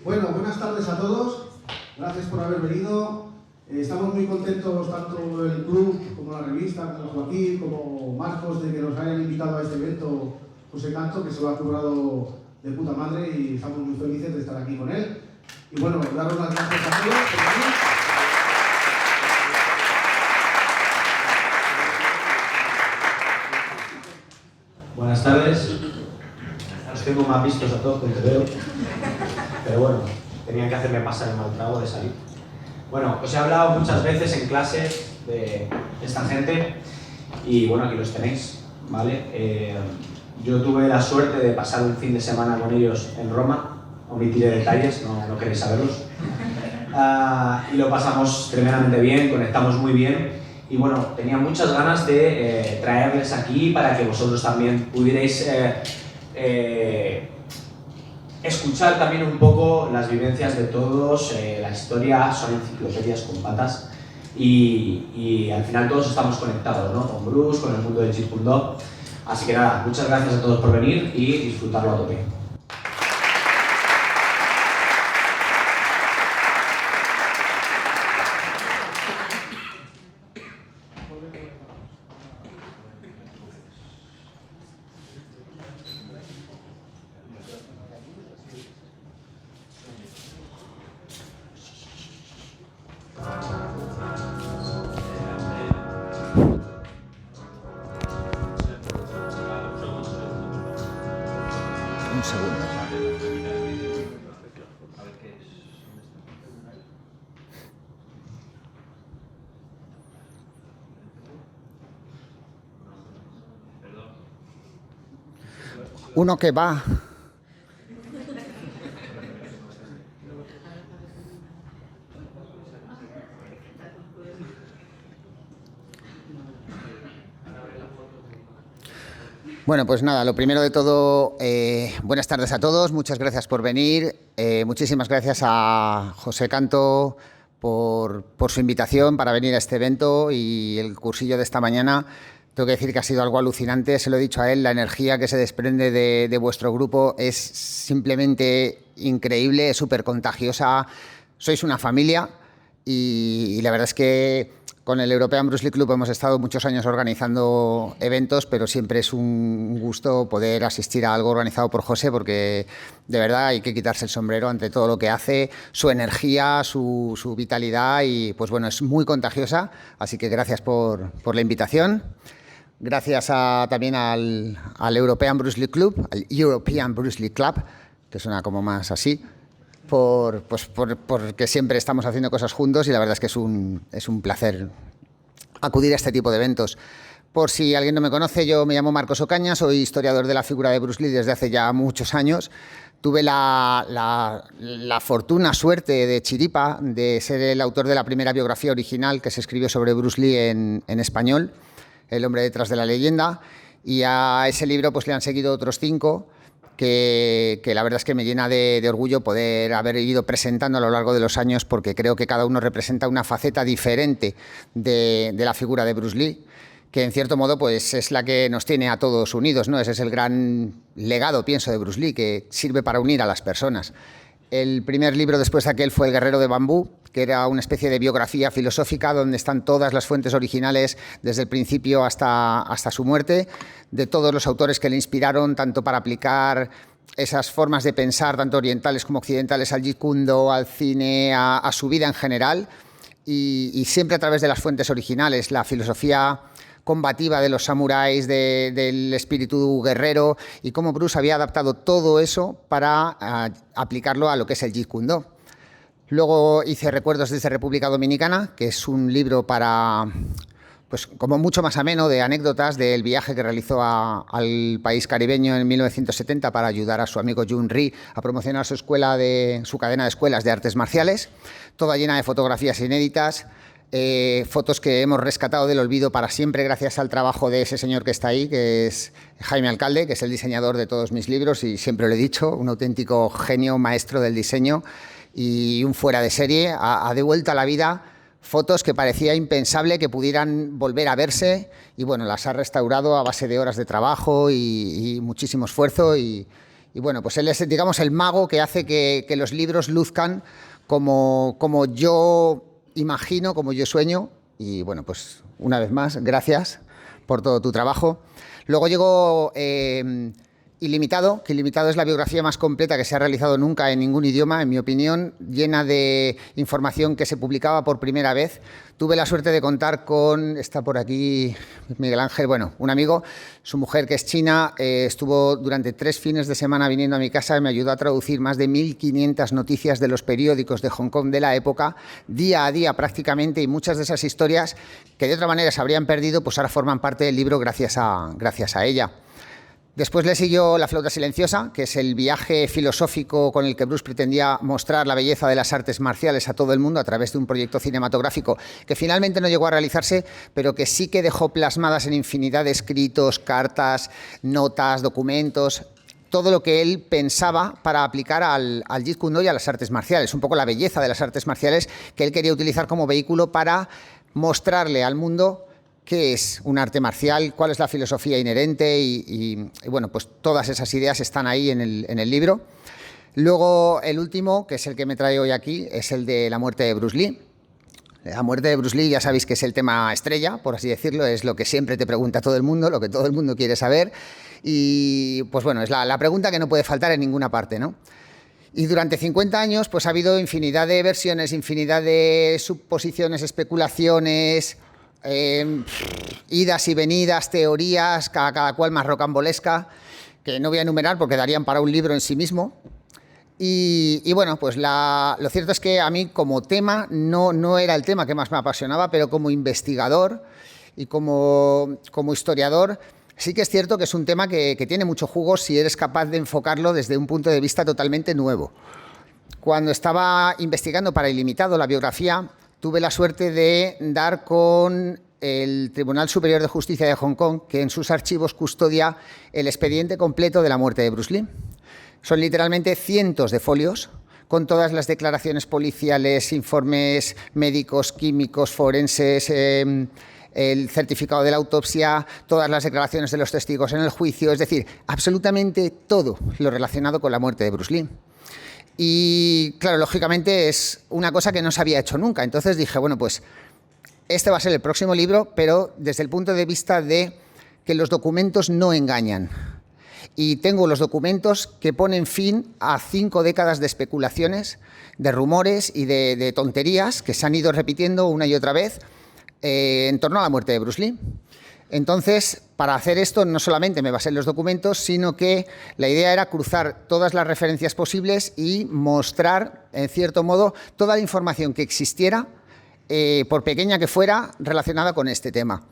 Bueno, buenas tardes a todos. Gracias por haber venido. Estamos muy contentos, tanto el club como la revista, como Joaquín, como Marcos, de que nos hayan invitado a este evento José Canto, que se lo ha currado de puta madre y estamos muy felices de estar aquí con él. Y bueno, daros las gracias a todos por venir. Buenas tardes. Os tengo más vistos a todos que te veo. Pero bueno, tenían que hacerme pasar el mal trago de salir. Bueno, os he hablado muchas veces en clase de esta gente y bueno, aquí los tenéis, ¿vale? Yo tuve la suerte de pasar un fin de semana con ellos en Roma. Omitiré detalles, no queréis saberlos. Y lo pasamos tremendamente bien, conectamos muy bien. Y bueno, tenía muchas ganas de traerles aquí para que vosotros también pudierais escuchar también un poco las vivencias de todos. La historia son enciclopedias con patas y al final todos estamos conectados, ¿no? Con Bruce, con el mundo del Jeet Kune Do. Así que nada, muchas gracias a todos por venir y disfrutarlo a tope. Un segundo. Uno que va. Bueno, pues nada, lo primero de todo, buenas tardes a todos, muchas gracias por venir, muchísimas gracias a José Canto por su invitación para venir a este evento y el cursillo de esta mañana. Tengo que decir que ha sido algo alucinante, se lo he dicho a él, la energía que se desprende de vuestro grupo es simplemente increíble, es súper contagiosa, sois una familia y la verdad es que con el European Bruce Lee Club hemos estado muchos años organizando eventos, pero siempre es un gusto poder asistir a algo organizado por José, porque de verdad hay que quitarse el sombrero ante todo lo que hace, su energía, su vitalidad y pues bueno, es muy contagiosa, así que gracias por la invitación. Gracias también al European Bruce Lee Club, al European Bruce Lee Club, que suena como más así, porque siempre estamos haciendo cosas juntos y la verdad es que es un placer acudir a este tipo de eventos. Por si alguien no me conoce, yo me llamo Marcos Ocaña, soy historiador de la figura de Bruce Lee desde hace ya muchos años. Tuve la fortuna, suerte de chiripa de ser el autor de la primera biografía original que se escribió sobre Bruce Lee en español, El hombre detrás de la leyenda, y a ese libro pues le han seguido otros 5 que la verdad es que me llena de orgullo poder haber ido presentando a lo largo de los años, porque creo que cada uno representa una faceta diferente de la figura de Bruce Lee, que en cierto modo pues es la que nos tiene a todos unidos, ¿no? Ese es el gran legado, pienso, de Bruce Lee, que sirve para unir a las personas. El primer libro después de aquel fue El guerrero de bambú, que era una especie de biografía filosófica donde están todas las fuentes originales desde el principio hasta su muerte, de todos los autores que le inspiraron tanto para aplicar esas formas de pensar, tanto orientales como occidentales, al Jeet Kune Do, al cine, a su vida en general, y siempre a través de las fuentes originales, la filosofía combativa de los samuráis, del espíritu guerrero, y cómo Bruce había adaptado todo eso para aplicarlo a lo que es el Jeet Kune Do. Luego hice Recuerdos desde República Dominicana, que es un libro para, pues como mucho más ameno, de anécdotas del viaje que realizó al país caribeño en 1970 para ayudar a su amigo Jun Rhee a promocionar su cadena de escuelas de artes marciales, toda llena de fotografías inéditas, fotos que hemos rescatado del olvido para siempre gracias al trabajo de ese señor que está ahí, que es Jaime Alcalde, que es el diseñador de todos mis libros y siempre lo he dicho, un auténtico genio, maestro del diseño y un fuera de serie. Ha devuelto a la vida fotos que parecía impensable que pudieran volver a verse y bueno, las ha restaurado a base de horas de trabajo y muchísimo esfuerzo y Y bueno, pues él es, digamos, el mago que hace que los libros luzcan como yo imagino, como yo sueño. Y bueno, pues una vez más, gracias por todo tu trabajo. Luego llegó Ilimitado, que Ilimitado es la biografía más completa que se ha realizado nunca en ningún idioma, en mi opinión, llena de información que se publicaba por primera vez. Tuve la suerte de contar con, está por aquí Miguel Ángel, bueno, un amigo, su mujer que es china, estuvo durante 3 fines de semana viniendo a mi casa y me ayudó a traducir más de 1.500 noticias de los periódicos de Hong Kong de la época, día a día prácticamente, y muchas de esas historias que de otra manera se habrían perdido, pues ahora forman parte del libro gracias a ella. Después le siguió La flauta silenciosa, que es el viaje filosófico con el que Bruce pretendía mostrar la belleza de las artes marciales a todo el mundo a través de un proyecto cinematográfico que finalmente no llegó a realizarse, pero que sí que dejó plasmadas en infinidad de escritos, cartas, notas, documentos, todo lo que él pensaba para aplicar al Jeet Kune Do y a las artes marciales, un poco la belleza de las artes marciales que él quería utilizar como vehículo para mostrarle al mundo qué es un arte marcial, cuál es la filosofía inherente y bueno, pues todas esas ideas están ahí en el libro. Luego el último, que es el que me trae hoy aquí, es el de la muerte de Bruce Lee. La muerte de Bruce Lee ya sabéis que es el tema estrella, por así decirlo, es lo que siempre te pregunta todo el mundo, lo que todo el mundo quiere saber y pues bueno, es la pregunta que no puede faltar en ninguna parte, ¿no? Y durante 50 años pues ha habido infinidad de versiones, infinidad de suposiciones, especulaciones, idas y venidas, teorías, cada cual más rocambolesca, que no voy a enumerar porque darían para un libro en sí mismo. Y bueno, pues lo cierto es que a mí como tema no era el tema que más me apasionaba, pero como investigador y como historiador sí que es cierto que es un tema que tiene mucho jugo si eres capaz de enfocarlo desde un punto de vista totalmente nuevo. Cuando estaba investigando para Ilimitado la biografía, tuve la suerte de dar con el Tribunal Superior de Justicia de Hong Kong, que en sus archivos custodia el expediente completo de la muerte de Bruce Lee. Son literalmente cientos de folios con todas las declaraciones policiales, informes médicos, químicos, forenses, el certificado de la autopsia, todas las declaraciones de los testigos en el juicio, es decir, absolutamente todo lo relacionado con la muerte de Bruce Lee. Y claro, lógicamente es una cosa que no se había hecho nunca. Entonces dije, bueno, pues este va a ser el próximo libro, pero desde el punto de vista de que los documentos no engañan. Y tengo los documentos que ponen fin a 5 décadas de especulaciones, de rumores y de tonterías que se han ido repitiendo una y otra vez en torno a la muerte de Bruce Lee. Entonces, para hacer esto no solamente me basé en los documentos, sino que la idea era cruzar todas las referencias posibles y mostrar, en cierto modo, toda la información que existiera, por pequeña que fuera, relacionada con este tema.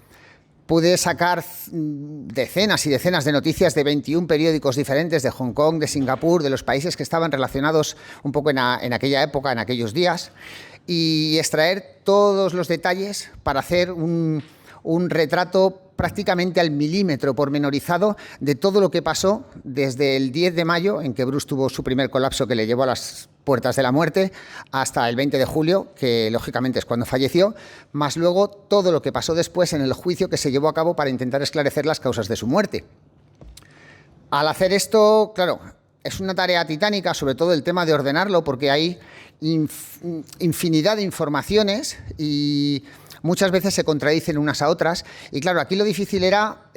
Pude sacar decenas y decenas de noticias de 21 periódicos diferentes de Hong Kong, de Singapur, de los países que estaban relacionados un poco en aquella época, en aquellos días, y extraer todos los detalles para hacer un retrato prácticamente al milímetro pormenorizado de todo lo que pasó desde el 10 de mayo, en que Bruce tuvo su primer colapso que le llevó a las puertas de la muerte, hasta el 20 de julio, que lógicamente es cuando falleció, más luego todo lo que pasó después en el juicio que se llevó a cabo para intentar esclarecer las causas de su muerte. Al hacer esto, claro, es una tarea titánica, sobre todo el tema de ordenarlo, porque hay infinidad de informaciones y muchas veces se contradicen unas a otras. Y claro, aquí lo difícil era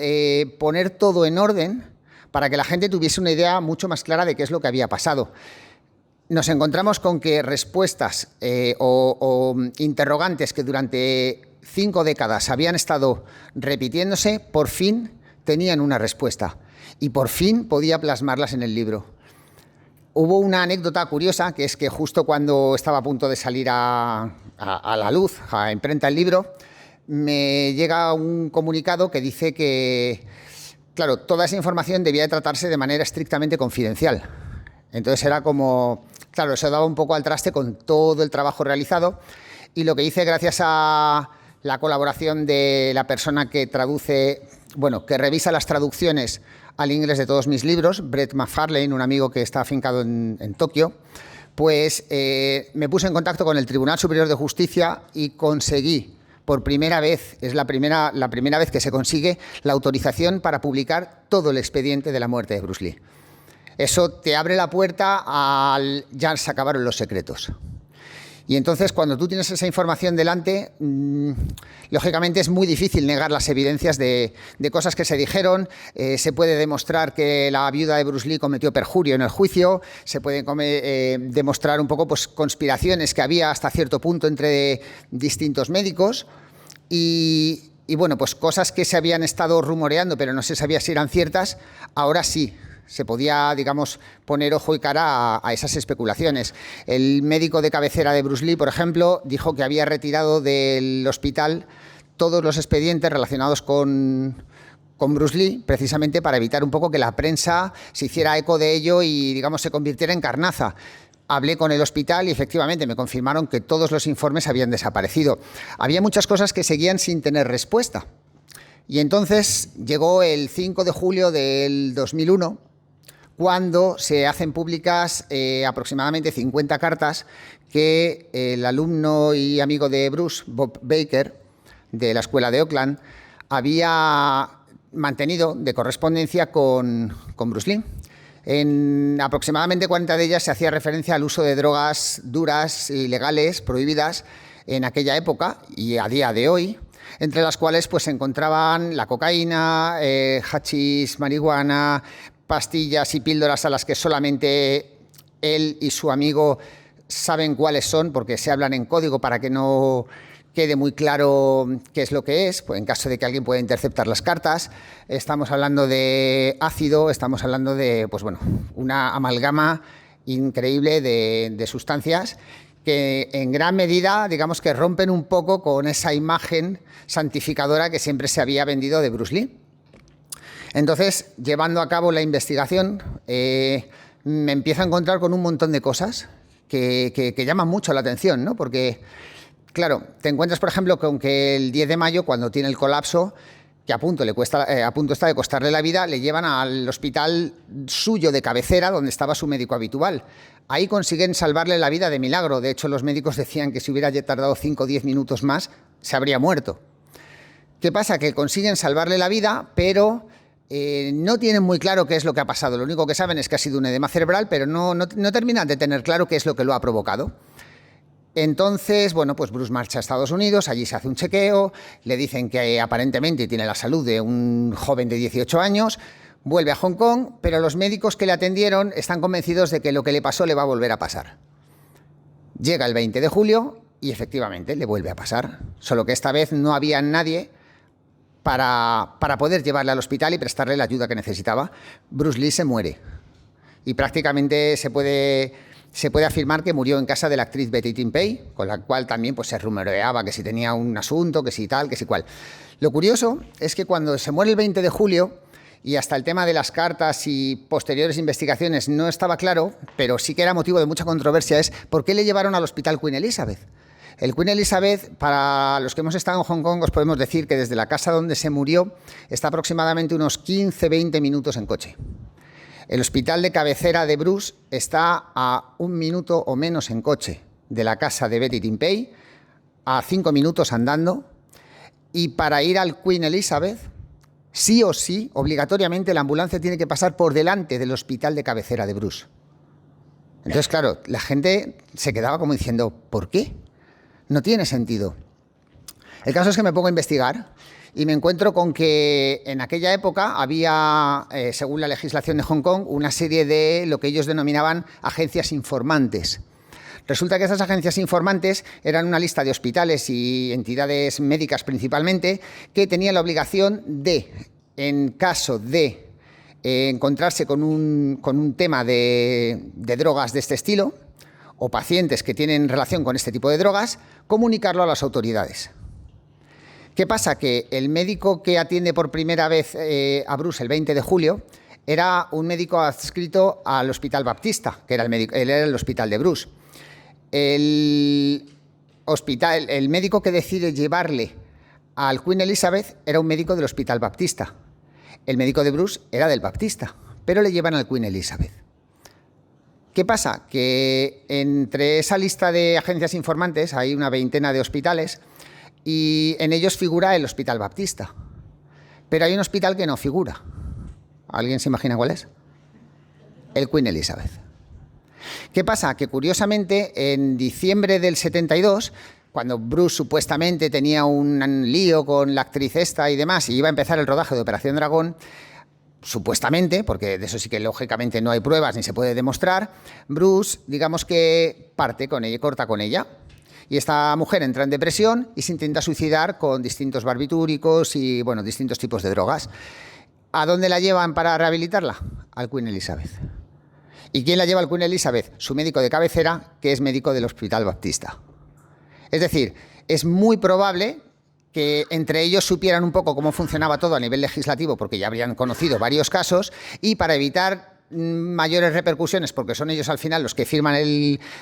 poner todo en orden para que la gente tuviese una idea mucho más clara de qué es lo que había pasado. Nos encontramos con que respuestas o interrogantes que durante 5 décadas habían estado repitiéndose, por fin tenían una respuesta y por fin podía plasmarlas en el libro. Hubo una anécdota curiosa, que es que justo cuando estaba a punto de salir a la luz, a imprenta el libro, me llega un comunicado que dice que, claro, toda esa información debía de tratarse de manera estrictamente confidencial. Entonces era como, claro, eso daba un poco al traste con todo el trabajo realizado, y lo que hice, gracias a la colaboración de la persona que traduce, bueno, que revisa las traducciones al inglés de todos mis libros, Brett McFarlane, un amigo que está afincado en Tokio, pues me puse en contacto con el Tribunal Superior de Justicia y conseguí, por primera vez, es la primera vez que se consigue la autorización para publicar todo el expediente de la muerte de Bruce Lee. Eso te abre la puerta al ya se acabaron los secretos. Y entonces, cuando tú tienes esa información delante, lógicamente es muy difícil negar las evidencias de cosas que se dijeron. Se puede demostrar que la viuda de Bruce Lee cometió perjurio en el juicio, se puede demostrar un poco pues, conspiraciones que había hasta cierto punto entre distintos médicos y bueno, pues cosas que se habían estado rumoreando pero no se sabía si eran ciertas, ahora sí. Se podía, digamos, poner ojo y cara a esas especulaciones. El médico de cabecera de Bruce Lee, por ejemplo, dijo que había retirado del hospital todos los expedientes relacionados con Bruce Lee, precisamente para evitar un poco que la prensa se hiciera eco de ello y, digamos, se convirtiera en carnaza. Hablé con el hospital y efectivamente me confirmaron que todos los informes habían desaparecido. Había muchas cosas que seguían sin tener respuesta. Y entonces llegó el 5 de julio del 2001, cuando se hacen públicas aproximadamente 50 cartas que el alumno y amigo de Bruce, Bob Baker, de la escuela de Oakland, había mantenido de correspondencia con Bruce Lee. En aproximadamente 40 de ellas se hacía referencia al uso de drogas duras, ilegales, prohibidas en aquella época y a día de hoy, entre las cuales pues, se encontraban la cocaína, hachís, marihuana, pastillas y píldoras a las que solamente él y su amigo saben cuáles son, porque se hablan en código para que no quede muy claro qué es lo que es, pues en caso de que alguien pueda interceptar las cartas. Estamos hablando de ácido, estamos hablando de pues bueno, una amalgama increíble de sustancias que en gran medida, digamos que rompen un poco con esa imagen santificadora que siempre se había vendido de Bruce Lee. Entonces, llevando a cabo la investigación, me empiezo a encontrar con un montón de cosas que llaman mucho la atención, ¿no? Porque, claro, te encuentras, por ejemplo, con que el 10 de mayo, cuando tiene el colapso, que a punto está de costarle la vida, le llevan al hospital suyo de cabecera, donde estaba su médico habitual. Ahí consiguen salvarle la vida de milagro. De hecho, los médicos decían que si hubiera tardado 5 o 10 minutos más, se habría muerto. ¿Qué pasa? Que consiguen salvarle la vida, pero no tienen muy claro qué es lo que ha pasado. Lo único que saben es que ha sido un edema cerebral, pero no terminan de tener claro qué es lo que lo ha provocado. Entonces, bueno, pues Bruce marcha a Estados Unidos, allí se hace un chequeo, le dicen que aparentemente tiene la salud de un joven de 18 años, vuelve a Hong Kong, pero los médicos que le atendieron están convencidos de que lo que le pasó le va a volver a pasar. Llega el 20 de julio y efectivamente le vuelve a pasar, solo que esta vez no había nadie para poder llevarle al hospital y prestarle la ayuda que necesitaba. Bruce Lee se muere y prácticamente se puede afirmar que murió en casa de la actriz Betty Timpey, con la cual también pues, se rumoreaba que si tenía un asunto, que si tal, que si cual. Lo curioso es que cuando se muere el 20 de julio, y hasta el tema de las cartas y posteriores investigaciones no estaba claro, pero sí que era motivo de mucha controversia, es por qué le llevaron al hospital Queen Elizabeth. El Queen Elizabeth, para los que hemos estado en Hong Kong, os podemos decir que desde la casa donde se murió está aproximadamente unos 15-20 minutos en coche. El hospital de cabecera de Bruce está a 1 minuto o menos en coche de la casa de Betty Timpey, a 5 minutos andando, y para ir al Queen Elizabeth, sí o sí, obligatoriamente la ambulancia tiene que pasar por delante del hospital de cabecera de Bruce. Entonces, claro, la gente se quedaba como diciendo, ¿por qué? No tiene sentido. El caso es que me pongo a investigar y me encuentro con que en aquella época había, según la legislación de Hong Kong, una serie de lo que ellos denominaban agencias informantes. Resulta que esas agencias informantes eran una lista de hospitales y entidades médicas principalmente que tenían la obligación de, en caso de encontrarse con un tema de drogas de este estilo o pacientes que tienen relación con este tipo de drogas, comunicarlo a las autoridades. ¿Qué pasa? Que el médico que atiende por primera vez a Bruce el 20 de julio era un médico adscrito al Hospital Baptista, que era el hospital de Bruce. El médico que decide llevarle al Queen Elizabeth era un médico del Hospital Baptista. El médico de Bruce era del Baptista, pero le llevan al Queen Elizabeth. ¿Qué pasa? Que entre esa lista de agencias informantes hay una veintena de hospitales y en ellos figura el Hospital Baptista. Pero hay un hospital que no figura. ¿Alguien se imagina cuál es? el Queen Elizabeth. ¿Qué pasa? Que curiosamente en diciembre del 72, cuando Bruce supuestamente tenía un lío con la actriz esta y demás, y iba a empezar el rodaje de Operación Dragón, supuestamente, porque de eso sí que lógicamente no hay pruebas ni se puede demostrar, Bruce, digamos que parte con ella, corta con ella. Y esta mujer entra en depresión y se intenta suicidar con distintos barbitúricos y, bueno, distintos tipos de drogas. ¿A dónde la llevan para rehabilitarla? Al Queen Elizabeth. ¿Y quién la lleva al Queen Elizabeth? Su médico de cabecera, que es médico del Hospital Baptista. Es decir, es muy probable que entre ellos supieran un poco cómo funcionaba todo a nivel legislativo, porque ya habrían conocido varios casos, y para evitar mayores repercusiones, porque son ellos al final los que firman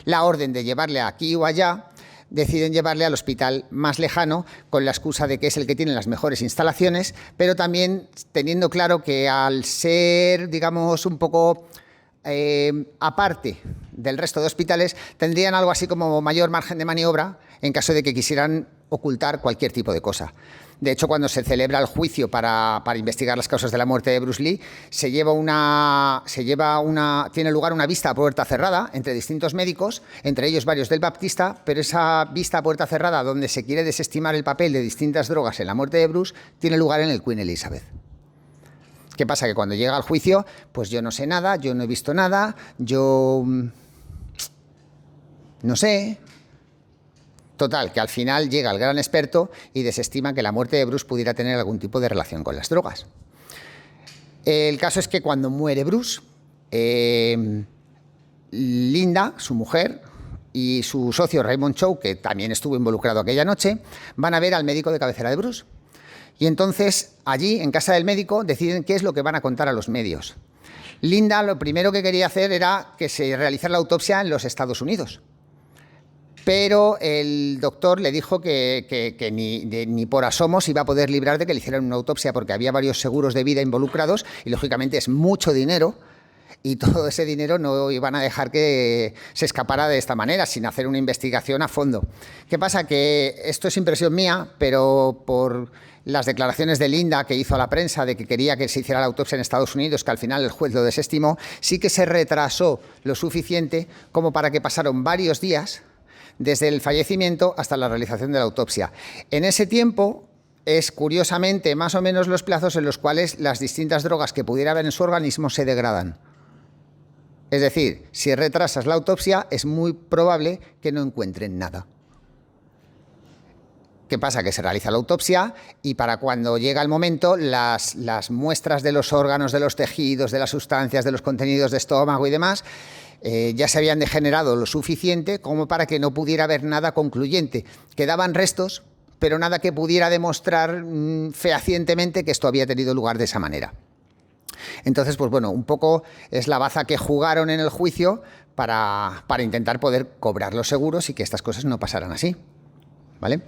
la orden de llevarle aquí o allá, deciden llevarle al hospital más lejano con la excusa de que es el que tiene las mejores instalaciones, pero también teniendo claro que al ser, digamos, un poco aparte del resto de hospitales, tendrían algo así como mayor margen de maniobra en caso de que quisieran ocultar cualquier tipo de cosa. De hecho, cuando se celebra el juicio para investigar las causas de la muerte de Bruce Lee, tiene lugar una vista a puerta cerrada entre distintos médicos, entre ellos varios del Baptista, pero esa vista a puerta cerrada donde se quiere desestimar el papel de distintas drogas en la muerte de Bruce tiene lugar en el Queen Elizabeth. ¿Qué pasa? Que cuando llega al juicio, pues yo no sé nada, yo no he visto nada, yo no sé. Total, que al final llega el gran experto y desestima que la muerte de Bruce pudiera tener algún tipo de relación con las drogas. El caso es que cuando muere Bruce, Linda, su mujer, y su socio Raymond Chow, que también estuvo involucrado aquella noche, van a ver al médico de cabecera de Bruce. Y entonces, allí, en casa del médico, deciden qué es lo que van a contar a los medios. Linda lo primero que quería hacer era que se realizara la autopsia en los Estados Unidos. Pero el doctor le dijo que ni por asomo se iba a poder librar de que le hicieran una autopsia, porque había varios seguros de vida involucrados y, lógicamente, es mucho dinero. Y todo ese dinero no iban a dejar que se escapara de esta manera, sin hacer una investigación a fondo. ¿Qué pasa? Que esto es impresión mía, pero por las declaraciones de Linda que hizo a la prensa de que quería que se hiciera la autopsia en Estados Unidos, que al final el juez lo desestimó, sí que se retrasó lo suficiente como para que pasaron varios días desde el fallecimiento hasta la realización de la autopsia. En ese tiempo es, curiosamente, más o menos los plazos en los cuales las distintas drogas que pudiera haber en su organismo se degradan. Es decir, si retrasas la autopsia, es muy probable que no encuentren nada. ¿Qué pasa? Que se realiza la autopsia y para cuando llega el momento, las muestras de los órganos, de los tejidos, de las sustancias, de los contenidos de estómago y demás, ya se habían degenerado lo suficiente como para que no pudiera haber nada concluyente. Quedaban restos, pero nada que pudiera demostrar fehacientemente que esto había tenido lugar de esa manera. Entonces, pues bueno, un poco es la baza que jugaron en el juicio para intentar poder cobrar los seguros y que estas cosas no pasaran así, ¿vale?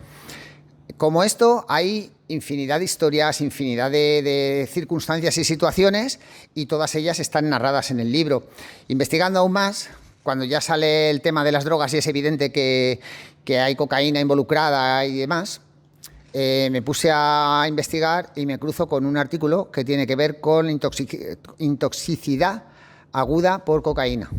Como esto, hay infinidad de historias, infinidad de circunstancias y situaciones, y todas ellas están narradas en el libro. Investigando aún más, cuando ya sale el tema de las drogas y es evidente que hay cocaína involucrada y demás, me puse a investigar y me cruzo con un artículo que tiene que ver con intoxicidad aguda por cocaína.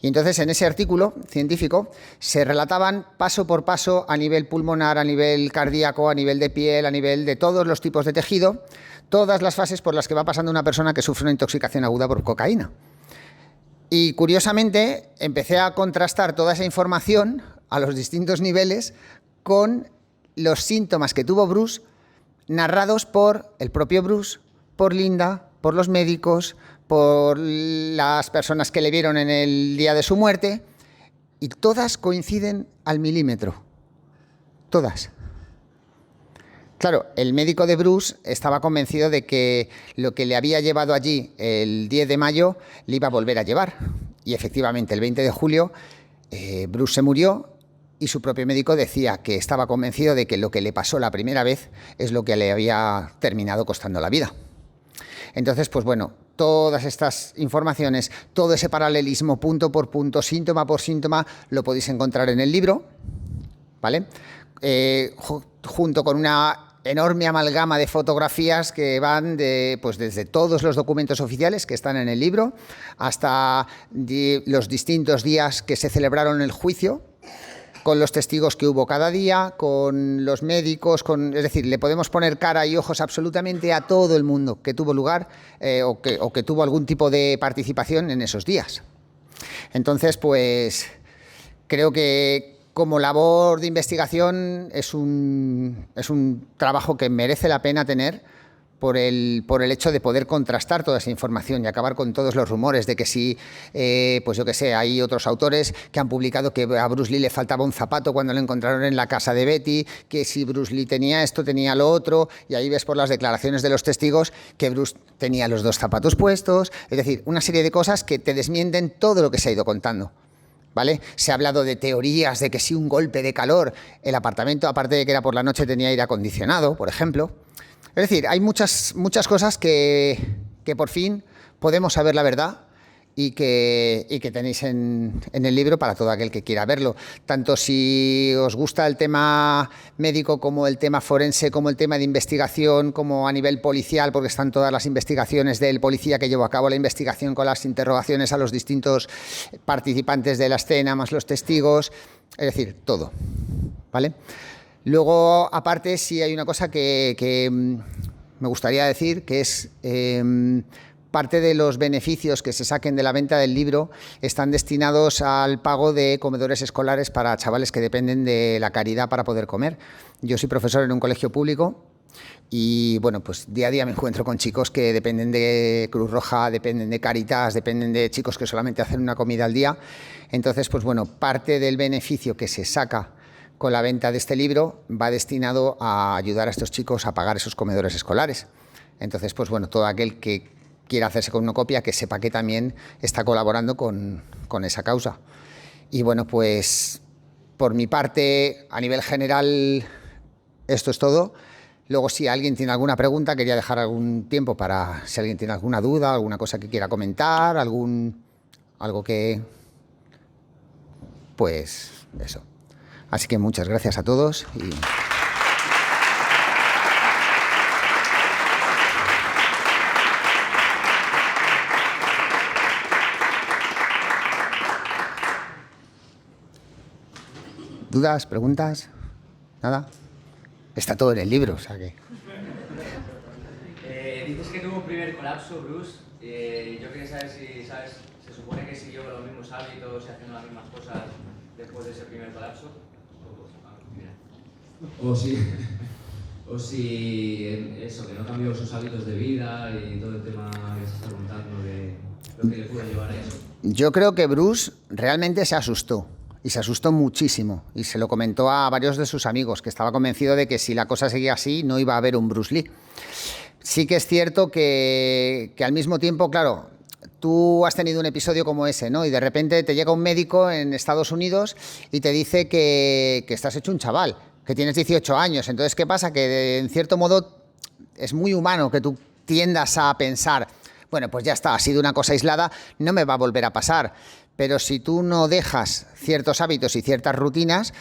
Y entonces en ese artículo científico se relataban paso por paso a nivel pulmonar, a nivel cardíaco, a nivel de piel, a nivel de todos los tipos de tejido, todas las fases por las que va pasando una persona que sufre una intoxicación aguda por cocaína. Y curiosamente empecé a contrastar toda esa información a los distintos niveles con los síntomas que tuvo Bruce narrados por el propio Bruce, por Linda, por los médicos, por las personas que le vieron en el día de su muerte, y todas coinciden al milímetro. Todas. Claro, el médico de Bruce estaba convencido de que lo que le había llevado allí el 10 de mayo le iba a volver a llevar. Y efectivamente, el 20 de julio, Bruce se murió y su propio médico decía que estaba convencido de que lo que le pasó la primera vez es lo que le había terminado costando la vida. Entonces, pues bueno, todas estas informaciones, todo ese paralelismo punto por punto, síntoma por síntoma, lo podéis encontrar en el libro, ¿vale? Junto con una enorme amalgama de fotografías que van pues desde todos los documentos oficiales que están en el libro hasta los distintos días que se celebraron el juicio, con los testigos que hubo cada día, con los médicos, es decir, le podemos poner cara y ojos absolutamente a todo el mundo que tuvo lugar o que tuvo algún tipo de participación en esos días. Entonces, pues creo que como labor de investigación es un trabajo que merece la pena tener por el hecho de poder contrastar toda esa información y acabar con todos los rumores de que si, pues yo qué sé, hay otros autores que han publicado que a Bruce Lee le faltaba un zapato cuando lo encontraron en la casa de Betty, que si Bruce Lee tenía esto, tenía lo otro, y ahí ves por las declaraciones de los testigos que Bruce tenía los 2 zapatos puestos, es decir, una serie de cosas que te desmienten todo lo que se ha ido contando. ¿Vale? Se ha hablado de teorías de que si un golpe de calor, el apartamento, aparte de que era por la noche, tenía aire acondicionado, por ejemplo. Es decir, hay muchas cosas que por fin podemos saber la verdad y que tenéis en el libro para todo aquel que quiera verlo. Tanto si os gusta el tema médico como el tema forense, como el tema de investigación, como a nivel policial, porque están todas las investigaciones del policía que llevó a cabo la investigación con las interrogaciones a los distintos participantes de la escena, más los testigos, es decir, todo, ¿vale? Luego, aparte, sí hay una cosa que me gustaría decir, que es parte de los beneficios que se saquen de la venta del libro están destinados al pago de comedores escolares para chavales que dependen de la caridad para poder comer. Yo soy profesor en un colegio público y, bueno, pues día a día me encuentro con chicos que dependen de Cruz Roja, dependen de Cáritas, dependen de chicos que solamente hacen una comida al día. Entonces, pues bueno, parte del beneficio que se saca con la venta de este libro va destinado a ayudar a estos chicos a pagar esos comedores escolares. Entonces, pues bueno, todo aquel que quiera hacerse con una copia, que sepa que también está colaborando con esa causa. Y bueno, pues por mi parte, a nivel general, esto es todo. Luego, si alguien tiene alguna pregunta, quería dejar algún tiempo para si alguien tiene alguna duda, alguna cosa que quiera comentar, algo que... Pues eso. Así que muchas gracias a todos y... ¿Dudas? ¿Preguntas? ¿Nada? Está todo en el libro, o sea que... Dices que tuvo un primer colapso, Bruce. Yo quería saber si, ¿sabes? Se supone que siguió los mismos hábitos y haciendo las mismas cosas después de ese primer colapso. O si eso, que no cambió sus hábitos de vida y todo el tema que se está contando de lo que le pudo llevar a eso. Yo creo que Bruce realmente se asustó. Y se asustó muchísimo, y se lo comentó a varios de sus amigos, que estaba convencido de que si la cosa seguía así no iba a haber un Bruce Lee. Sí que es cierto que al mismo tiempo, claro, tú has tenido un episodio como ese, ¿no? Y de repente te llega un médico en Estados Unidos y te dice que estás hecho un chaval, que tienes 18 años. Entonces, ¿qué pasa? Que en cierto modo es muy humano que tú tiendas a pensar, bueno, pues ya está, ha sido una cosa aislada, no me va a volver a pasar. Pero si tú no dejas ciertos hábitos y ciertas rutinas,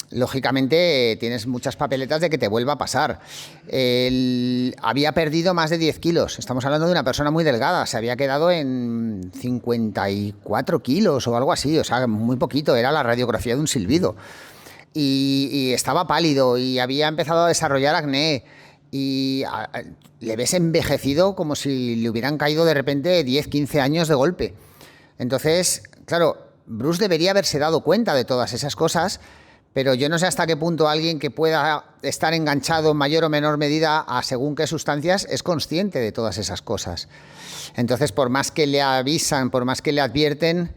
lógicamente tienes muchas papeletas de que te vuelva a pasar. Él había perdido más de 10 kilos. Estamos hablando de una persona muy delgada. Se había quedado en 54 kilos o algo así. O sea, muy poquito. Era la radiografía de un silbido. Y estaba pálido y había empezado a desarrollar acné. Y le ves envejecido como si le hubieran caído de repente 10, 15 años de golpe. Entonces, claro, Bruce debería haberse dado cuenta de todas esas cosas, pero yo no sé hasta qué punto alguien que pueda estar enganchado en mayor o menor medida a según qué sustancias es consciente de todas esas cosas. Entonces, por más que le avisan, por más que le advierten,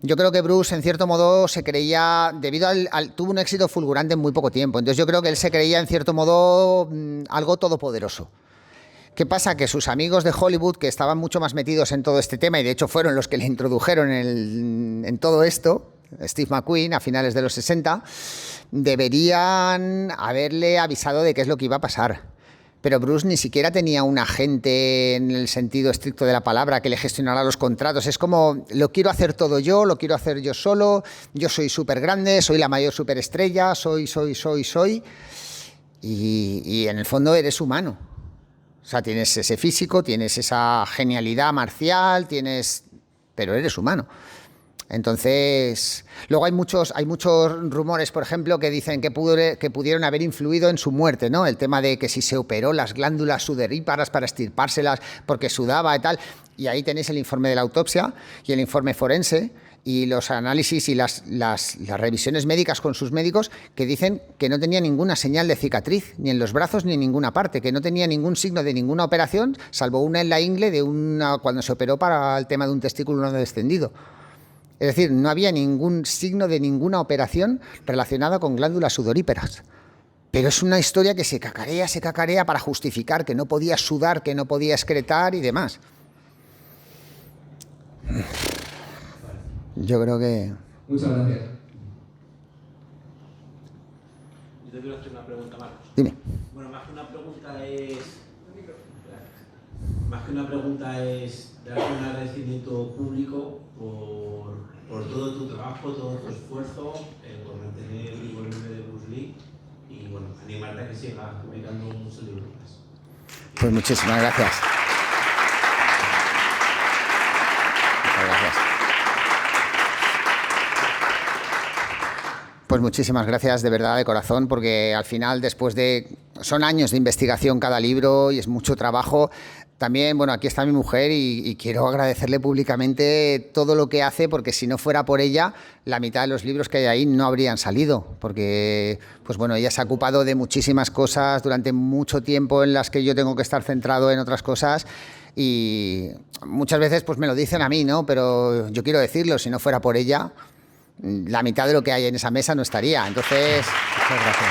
yo creo que Bruce, en cierto modo, se creía, debido tuvo un éxito fulgurante en muy poco tiempo, entonces yo creo que él se creía, en cierto modo, algo todopoderoso. ¿Qué pasa? Que sus amigos de Hollywood, que estaban mucho más metidos en todo este tema, y de hecho fueron los que le introdujeron en todo esto, Steve McQueen, a finales de los 60, deberían haberle avisado de qué es lo que iba a pasar. Pero Bruce ni siquiera tenía un agente en el sentido estricto de la palabra que le gestionara los contratos. Es como, lo quiero hacer todo yo, lo quiero hacer yo solo, yo soy súper grande, soy la mayor superestrella, soy. y en el fondo eres humano. O sea, tienes ese físico, tienes esa genialidad marcial, pero eres humano. Entonces, luego hay muchos rumores, por ejemplo, que dicen que pudieron haber influido en su muerte, ¿no? El tema de que si se operó las glándulas sudoríparas para extirpárselas porque sudaba y tal. Y ahí tenéis el informe de la autopsia y el informe forense y los análisis y las revisiones médicas con sus médicos que dicen que no tenía ninguna señal de cicatriz, ni en los brazos ni en ninguna parte, que no tenía ningún signo de ninguna operación, salvo una en la ingle cuando se operó para el tema de un testículo no descendido. Es decir, no había ningún signo de ninguna operación relacionada con glándulas sudoríparas. Pero es una historia que se cacarea para justificar que no podía sudar, que no podía excretar y demás. Yo creo que... Muchas gracias. Yo te quiero hacer una pregunta, Marcos. Dime. Bueno, más que una pregunta es darte un agradecimiento público por todo tu trabajo, todo tu esfuerzo, por mantener vivo el nombre de Bruce Lee y bueno, animarte a que sigas publicando muchos libros más. Pues muchísimas gracias. Muchas gracias. Pues muchísimas gracias de verdad, de corazón, porque al final, son años de investigación cada libro y es mucho trabajo. También, bueno, aquí está mi mujer y quiero agradecerle públicamente todo lo que hace, porque si no fuera por ella, la mitad de los libros que hay ahí no habrían salido, porque, pues bueno, ella se ha ocupado de muchísimas cosas durante mucho tiempo en las que yo tengo que estar centrado en otras cosas y muchas veces pues me lo dicen a mí, ¿no? Pero yo quiero decirlo, si no fuera por ella, la mitad de lo que hay en esa mesa no estaría. Entonces, muchas gracias.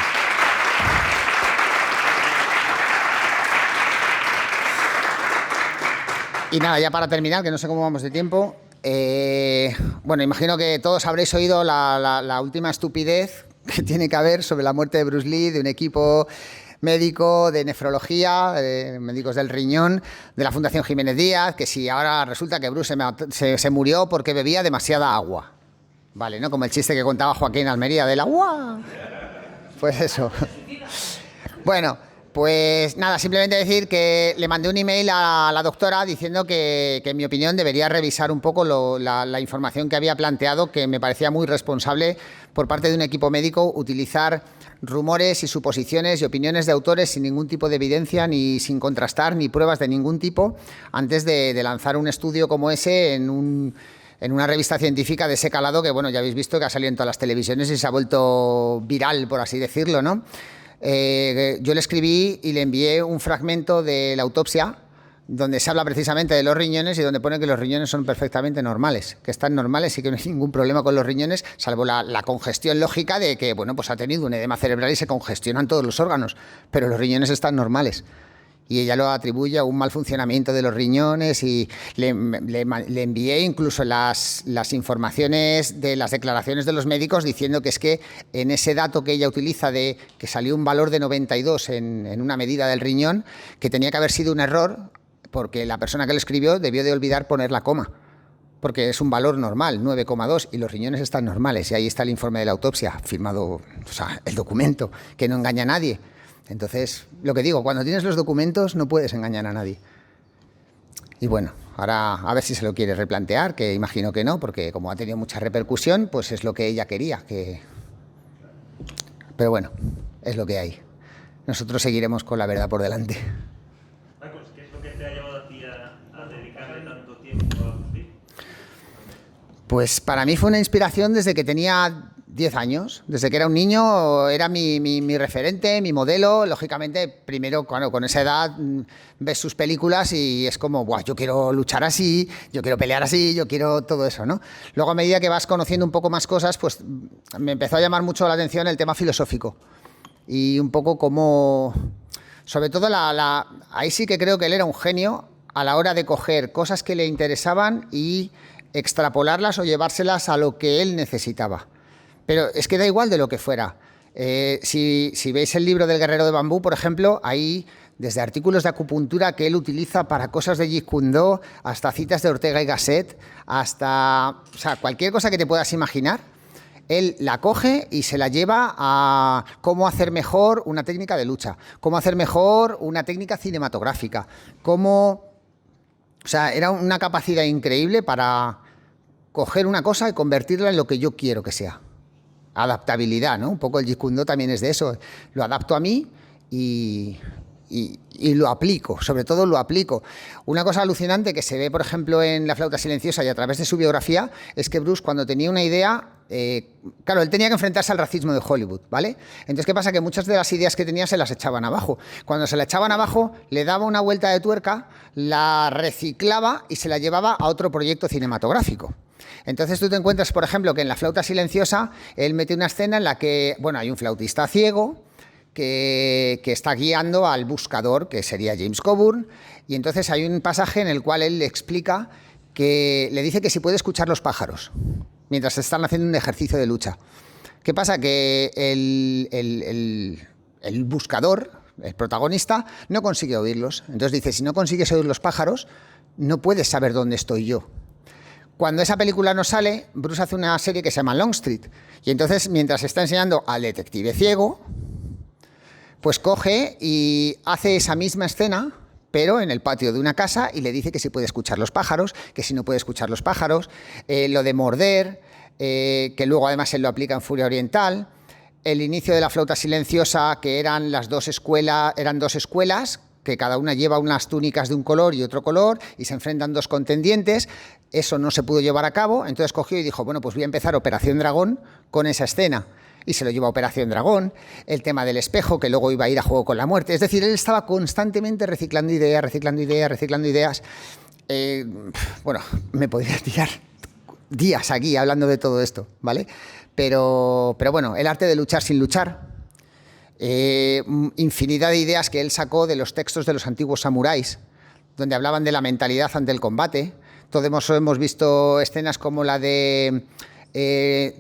Y nada, ya para terminar, que no sé cómo vamos de tiempo, bueno, imagino que todos habréis oído la última estupidez que tiene que haber sobre la muerte de Bruce Lee, de un equipo médico de nefrología, médicos del riñón, de la Fundación Jiménez Díaz, que si ahora resulta que Bruce se murió porque bebía demasiada agua. Vale, ¿no? Como el chiste que contaba Joaquín Almería del agua. Pues eso. Bueno, pues nada, simplemente decir que le mandé un email a la doctora diciendo que en mi opinión debería revisar un poco la información que había planteado, que me parecía muy responsable por parte de un equipo médico utilizar rumores y suposiciones y opiniones de autores sin ningún tipo de evidencia, ni sin contrastar, ni pruebas de ningún tipo, antes de lanzar un estudio como ese en una revista científica de ese calado que, bueno, ya habéis visto que ha salido en todas las televisiones y se ha vuelto viral, por así decirlo, ¿no? Yo le escribí y le envié un fragmento de la autopsia donde se habla precisamente de los riñones y donde pone que los riñones son perfectamente normales, que están normales y que no hay ningún problema con los riñones, salvo la congestión lógica de que, bueno, pues ha tenido un edema cerebral y se congestionan todos los órganos, pero los riñones están normales. Y ella lo atribuye a un mal funcionamiento de los riñones y le envié incluso las informaciones de las declaraciones de los médicos diciendo que es que en ese dato que ella utiliza de que salió un valor de 92 en una medida del riñón, que tenía que haber sido un error porque la persona que lo escribió debió de olvidar poner la coma, porque es un valor normal, 9,2, y los riñones están normales. Y ahí está el informe de la autopsia, firmado, o sea, el documento, que no engaña a nadie. Entonces, lo que digo, cuando tienes los documentos no puedes engañar a nadie. Y bueno, ahora a ver si se lo quiere replantear, que imagino que no, porque como ha tenido mucha repercusión, pues es lo que ella quería. Pero bueno, es lo que hay. Nosotros seguiremos con la verdad por delante. Marcos, ¿qué es lo que te ha llevado a ti a dedicarle tanto tiempo a Bruce Lee? Pues para mí fue una inspiración desde que tenía 10 años, desde que era un niño, era mi referente, mi modelo. Lógicamente, primero, con esa edad ves sus películas y es como, ¡buah! Yo quiero luchar así, yo quiero pelear así, yo quiero todo eso, ¿no? Luego, a medida que vas conociendo un poco más cosas, pues me empezó a llamar mucho la atención el tema filosófico y un poco como, sobre todo, ahí sí que creo que él era un genio a la hora de coger cosas que le interesaban y extrapolarlas o llevárselas a lo que él necesitaba. Pero es que da igual de lo que fuera. Si veis el libro del Guerrero de Bambú, por ejemplo, hay desde artículos de acupuntura que él utiliza para cosas de Jeet Kune Do, hasta citas de Ortega y Gasset, hasta, o sea, cualquier cosa que te puedas imaginar, Él la coge y se la lleva a cómo hacer mejor una técnica de lucha, cómo hacer mejor una técnica cinematográfica, cómo... O sea, era una capacidad increíble para coger una cosa y convertirla en lo que yo quiero que sea. Adaptabilidad, ¿no? Un poco el Jeet Kune Do también es de eso. Lo adapto a mí y lo aplico, sobre todo lo aplico. Una cosa alucinante que se ve, por ejemplo, en La flauta silenciosa y a través de su biografía, es que Bruce, cuando tenía una idea, claro, él tenía que enfrentarse al racismo de Hollywood, ¿vale? Entonces, ¿qué pasa? Que muchas de las ideas que tenía se las echaban abajo. Cuando se la echaban abajo, le daba una vuelta de tuerca, la reciclaba y se la llevaba a otro proyecto cinematográfico. Entonces tú te encuentras, por ejemplo, que en La flauta silenciosa, él mete una escena en la que, bueno, hay un flautista ciego, que está guiando al buscador, que sería James Coburn, y entonces hay un pasaje en el cual él le explica que le dice que si puede escuchar los pájaros mientras están haciendo un ejercicio de lucha. ¿Qué pasa? Que el buscador, el protagonista, no consigue oírlos. Entonces dice, si no consigues oír los pájaros, no puedes saber dónde estoy yo. Cuando esa película no sale, Bruce hace una serie que se llama Longstreet, y entonces mientras está enseñando al detective ciego, pues coge y hace esa misma escena, pero en el patio de una casa, y le dice que si puede escuchar los pájaros, que si no puede escuchar los pájaros, lo de morder, que luego además él lo aplica en Furia Oriental, el inicio de La flauta silenciosa, que eran dos escuelas, que cada una lleva unas túnicas de un color y otro color, y se enfrentan dos contendientes. Eso no se pudo llevar a cabo, entonces cogió y dijo, bueno, pues voy a empezar Operación Dragón con esa escena. Y se lo llevó a Operación Dragón, el tema del espejo, que luego iba a ir a Juego con la Muerte. Es decir, él estaba constantemente reciclando ideas. Bueno, me podría tirar días aquí hablando de todo esto, ¿vale? Pero bueno, el arte de luchar sin luchar, infinidad de ideas que él sacó de los textos de los antiguos samuráis, donde hablaban de la mentalidad ante el combate. Todos hemos visto escenas como la de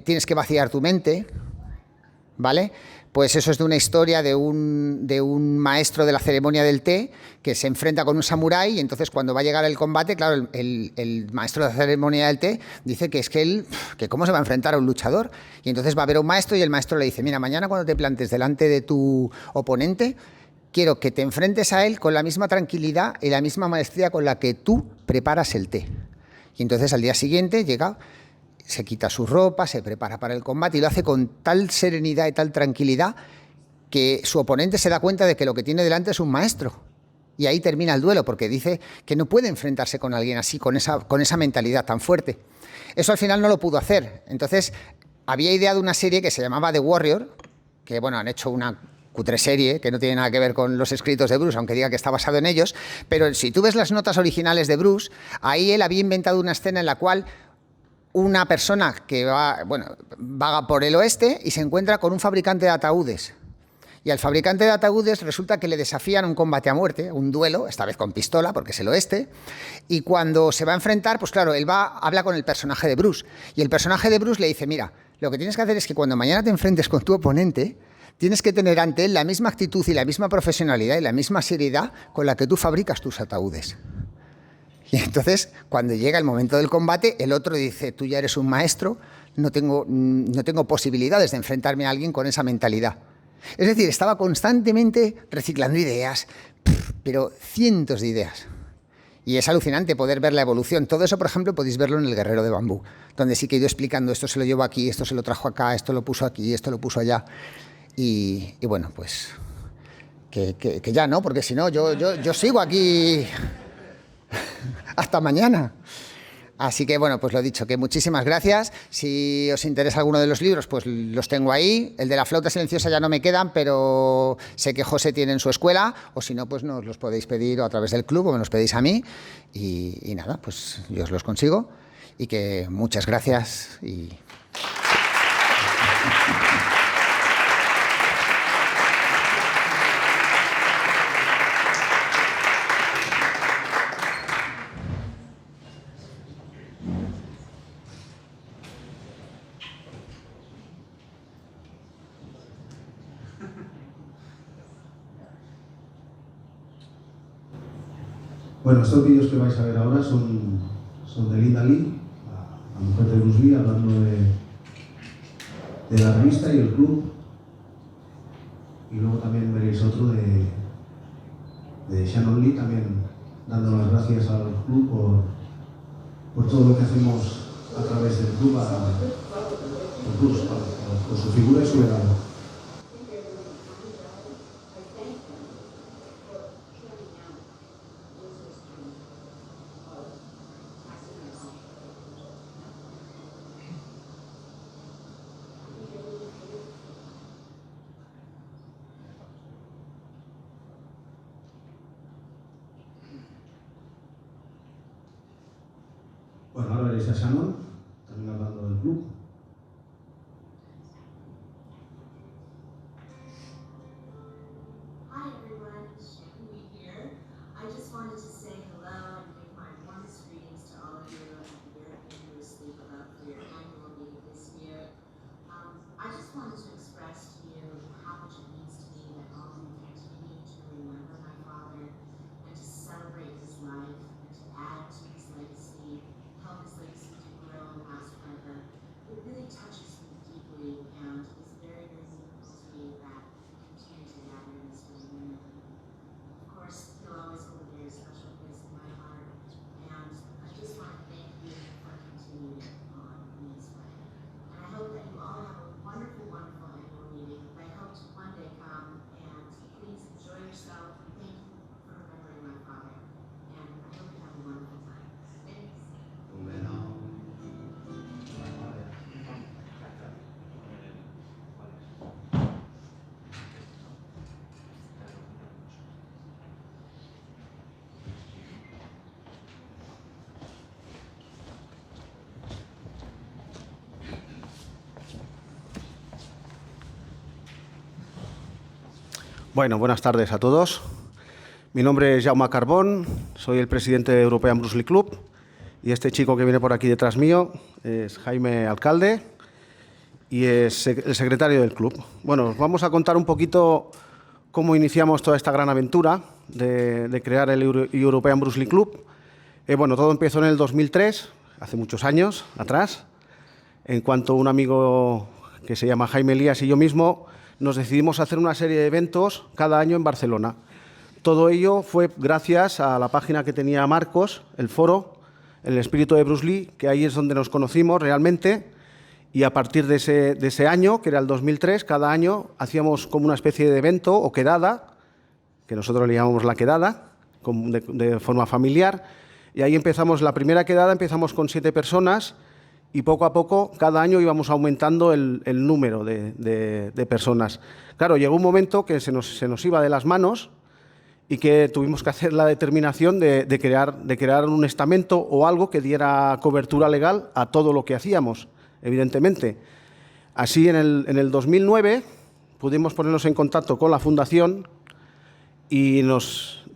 tienes que vaciar tu mente, ¿vale? Pues eso es de una historia de un maestro de la ceremonia del té que se enfrenta con un samurái, y entonces cuando va a llegar el combate, claro, el maestro de la ceremonia del té dice que es que él, que cómo se va a enfrentar a un luchador, y entonces va a ver a un maestro y el maestro le dice, mira, mañana cuando te plantes delante de tu oponente, quiero que te enfrentes a él con la misma tranquilidad y la misma maestría con la que tú preparas el té. Y entonces al día siguiente llega, se quita su ropa, se prepara para el combate y lo hace con tal serenidad y tal tranquilidad que su oponente se da cuenta de que lo que tiene delante es un maestro. Y ahí termina el duelo, porque dice que no puede enfrentarse con alguien así, con esa mentalidad tan fuerte. Eso al final no lo pudo hacer. Entonces había ideado una serie que se llamaba The Warrior, que bueno, han hecho una cutre serie que no tiene nada que ver con los escritos de Bruce, aunque diga que está basado en ellos, pero si tú ves las notas originales de Bruce, ahí él había inventado una escena en la cual una persona que vaga por el oeste y se encuentra con un fabricante de ataúdes. Y al fabricante de ataúdes resulta que le desafían un combate a muerte, un duelo, esta vez con pistola, porque es el oeste, y cuando se va a enfrentar, pues claro, él habla con el personaje de Bruce, y el personaje de Bruce le dice, mira, lo que tienes que hacer es que cuando mañana te enfrentes con tu oponente, tienes que tener ante él la misma actitud y la misma profesionalidad y la misma seriedad con la que tú fabricas tus ataúdes. Y entonces, cuando llega el momento del combate, el otro dice, tú ya eres un maestro, no tengo posibilidades de enfrentarme a alguien con esa mentalidad. Es decir, estaba constantemente reciclando ideas, pero cientos de ideas. Y es alucinante poder ver la evolución. Todo eso, por ejemplo, podéis verlo en El Guerrero de Bambú, donde sí que he ido explicando, esto se lo llevo aquí, esto se lo trajo acá, esto lo puso aquí, esto lo puso allá. Y bueno, pues que ya no, porque si no, yo sigo aquí hasta mañana. Así que bueno, pues lo dicho, que muchísimas gracias. Si os interesa alguno de los libros, pues los tengo ahí. El de La flauta silenciosa ya no me quedan, pero sé que José tiene en su escuela, o si no, pues nos los podéis pedir a través del club o me los pedís a mí. Y nada, pues yo os los consigo. Y que muchas gracias y... Bueno, estos vídeos que vais a ver ahora son de Linda Lee, la mujer de Bruce Lee, hablando de la revista y el club. Y luego también veréis otro de Shannon Lee, también dando las gracias al club por todo lo que hacemos a través del club por su figura y su legado. Bueno, ahora veréis a Shannon, también hablando del club. Hi everyone, Shannon Lee here. I just wanted to say hello and give my warmest greetings to all of you at the European University Club for your annual meeting this year. I just wanted to express to you how much it means to me that all of you continue to remember my father and to celebrate his life and to add to his legacy, help his legacy to grow and last forever. It really touches me deeply and is very, very meaningful to me that we continue to gather in this way. Of course, he'll always hold a very special place in my heart, and I just want to thank you for continuing it on in this way. And I hope that you all have a wonderful, wonderful annual meeting. I hope to one day come, and please enjoy yourself. Thank you for remembering my father, and I hope you have a wonderful time. Thanks. Bueno, buenas tardes a todos. Mi nombre es Jaume Carbón, soy el presidente de European Bruce Lee Club y este chico que viene por aquí detrás mío es Jaime Alcalde y es el secretario del club. Bueno, os vamos a contar un poquito cómo iniciamos toda esta gran aventura de crear el European Bruce Lee Club. Bueno, todo empezó en el 2003, hace muchos años atrás, en cuanto un amigo que se llama Jaime Elías y yo mismo nos decidimos hacer una serie de eventos cada año en Barcelona. Todo ello fue gracias a la página que tenía Marcos, el foro, El espíritu de Bruce Lee, que ahí es donde nos conocimos realmente, y a partir de ese año, que era el 2003, cada año hacíamos como una especie de evento o quedada, que nosotros le llamamos la quedada, de forma familiar, y ahí empezamos, la primera quedada empezamos con 7 personas, y poco a poco, cada año íbamos aumentando el número de personas. Claro, llegó un momento que se nos iba de las manos y que tuvimos que hacer la determinación de crear un estamento o algo que diera cobertura legal a todo lo que hacíamos, evidentemente. Así, en el 2009, pudimos ponernos en contacto con la Fundación y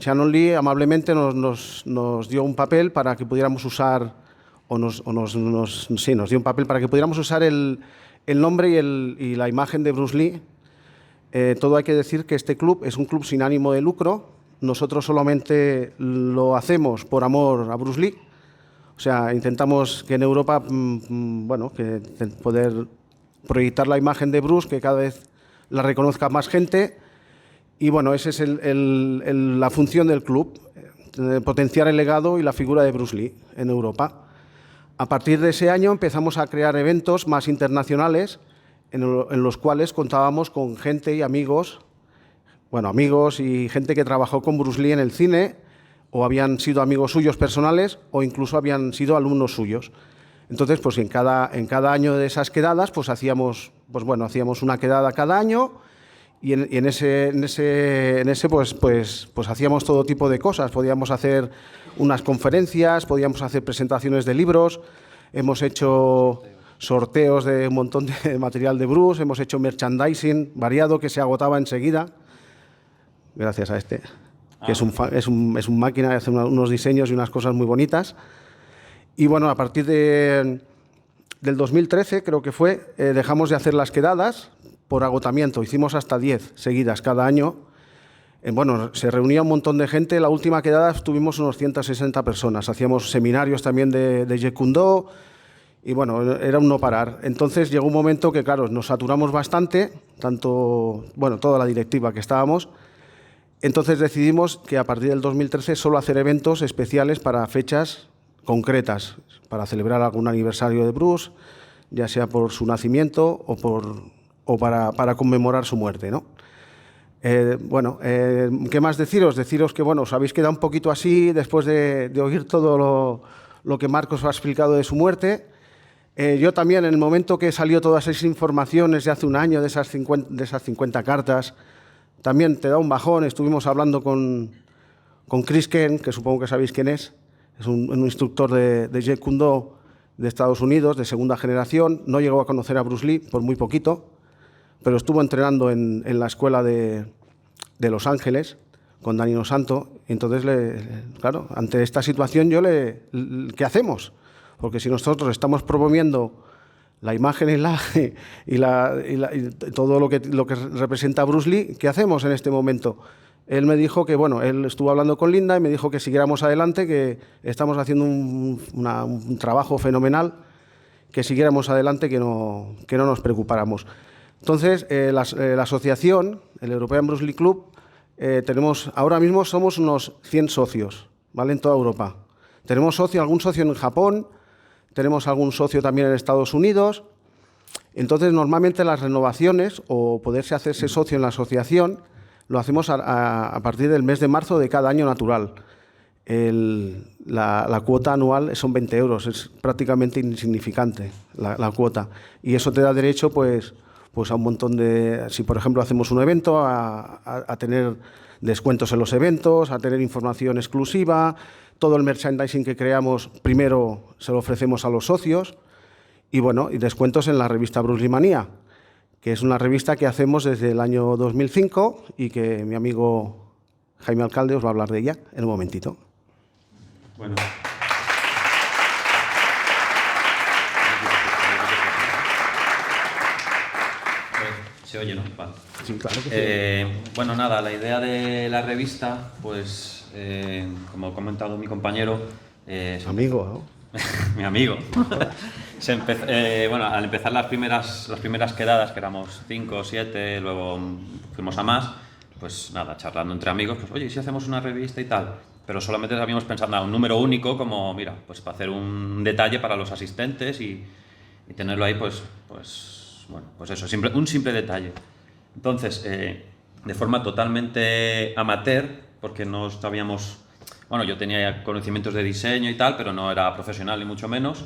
Shannon Lee amablemente nos dio un papel para que pudiéramos usar nos dio un papel para que pudiéramos usar el nombre y la imagen de Bruce Lee. Todo hay que decir que este club es un club sin ánimo de lucro. Nosotros solamente lo hacemos por amor a Bruce Lee. O sea, intentamos que en Europa, que poder proyectar la imagen de Bruce, que cada vez la reconozca más gente. Y bueno, esa es la función del club, potenciar el legado y la figura de Bruce Lee en Europa. A partir de ese año empezamos a crear eventos más internacionales en los cuales contábamos con gente y amigos y gente que trabajó con Bruce Lee en el cine o habían sido amigos suyos personales o incluso habían sido alumnos suyos. Entonces, pues en cada año de esas quedadas, pues hacíamos una quedada cada año y en ese hacíamos todo tipo de cosas. Podíamos hacer unas conferencias, podíamos hacer presentaciones de libros, hemos hecho sorteos de un montón de material de Bruce, hemos hecho merchandising variado que se agotaba enseguida, gracias a que es un máquina, hace unos diseños y unas cosas muy bonitas. Y bueno, a partir del 2013, creo que fue, dejamos de hacer las quedadas por agotamiento, hicimos hasta 10 seguidas cada año. Se reunía un montón de gente. La última quedada tuvimos unos 160 personas. Hacíamos seminarios también de Jeet Kune Do y bueno, era un no parar. Entonces llegó un momento que, claro, nos saturamos bastante, tanto, bueno, toda la directiva que estábamos. Entonces decidimos que a partir del 2013 solo hacer eventos especiales para fechas concretas, para celebrar algún aniversario de Bruce, ya sea por su nacimiento o para conmemorar su muerte, ¿no? ¿Qué más deciros? Deciros que, bueno, os habéis quedado un poquito así después de oír todo lo que Marcos ha explicado de su muerte. Yo también, en el momento que salió todas esas informaciones de hace un año, de esas 50 cartas, también te da un bajón. Estuvimos hablando con Chris Ken, que supongo que sabéis quién es un instructor de Jeet Kune Do de Estados Unidos, de segunda generación. No llegó a conocer a Bruce Lee por muy poquito, pero estuvo entrenando en la escuela de Los Ángeles con Danilo Santo. Entonces, claro, ante esta situación, ¿qué hacemos? Porque si nosotros estamos promoviendo la imagen y todo lo que representa Bruce Lee, ¿qué hacemos en este momento? Él me dijo que, bueno, él estuvo hablando con Linda y me dijo que siguiéramos adelante, que estamos haciendo un trabajo fenomenal, que siguiéramos adelante, que no nos preocupáramos. Entonces, la asociación, el European Bruce Lee Club, ahora mismo somos unos 100 socios, ¿vale? En toda Europa. Tenemos algún socio en Japón, tenemos algún socio también en Estados Unidos. Entonces, normalmente las renovaciones o poderse hacerse socio en la asociación lo hacemos a partir del mes de marzo de cada año natural. La cuota anual son 20 euros, es prácticamente insignificante la cuota. Y eso te da derecho pues a un montón de... Si, por ejemplo, hacemos un evento, a tener descuentos en los eventos, a tener información exclusiva. Todo el merchandising que creamos primero se lo ofrecemos a los socios. Y, bueno, y descuentos en la revista Bruce Lee Manía, que es una revista que hacemos desde el año 2005 y que mi amigo Jaime Alcalde os va a hablar de ella en un momentito. Bueno. ¿Se oye, no? Vale. Sí, claro que sí. Bueno, nada, la idea de la revista, pues, como ha comentado mi compañero... Amigo, ¿no? Mi amigo. Bueno, al empezar las primeras quedadas, que éramos 5 o 7, luego fuimos a más, pues nada, charlando entre amigos, pues oye, ¿y si hacemos una revista y tal? Pero solamente habíamos pensado en un número único, como, mira, pues para hacer un detalle para los asistentes y tenerlo ahí, pues bueno, pues eso, un simple detalle. Entonces, de forma totalmente amateur, porque no sabíamos... Bueno, yo tenía conocimientos de diseño y tal, pero no era profesional ni mucho menos.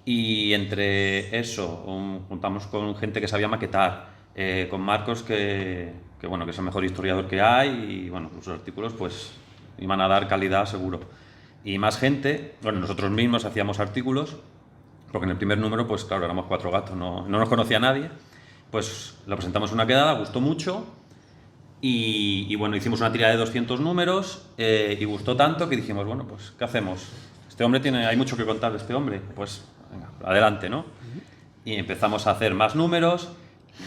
Y entre eso, juntamos con gente que sabía maquetar, con Marcos, que es el mejor historiador que hay, y bueno, los artículos pues iban a dar calidad seguro. Y más gente, bueno, nosotros mismos hacíamos artículos, porque en el primer número, pues claro, éramos 4 gatos, no nos conocía nadie. Pues lo presentamos en una quedada, gustó mucho. Y bueno, hicimos una tira de 200 números y gustó tanto que dijimos, bueno, pues ¿qué hacemos? Hay mucho que contar de este hombre, pues venga, adelante, ¿no? Y empezamos a hacer más números,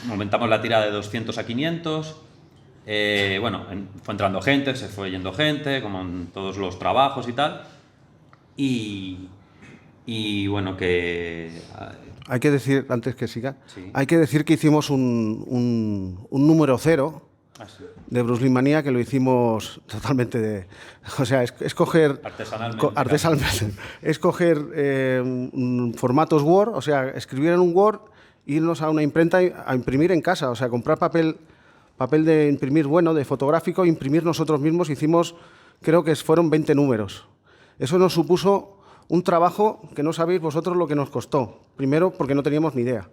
aumentamos la tira de 200 a 500, bueno, fue entrando gente, se fue yendo gente, como en todos los trabajos y tal, y bueno, que... Hay que decir, antes que siga, sí. Hay que decir que hicimos un número 0, de Bruce Lee Manía, que lo hicimos totalmente o sea, escoger artesanalmente, escoger formatos Word, o sea, escribir en un Word, irnos a una imprenta a imprimir en casa, o sea, comprar papel de imprimir bueno, de fotográfico, imprimir nosotros mismos. Hicimos, creo que fueron 20 números. Eso nos supuso un trabajo que no sabéis vosotros lo que nos costó. Primero, porque no teníamos ni idea.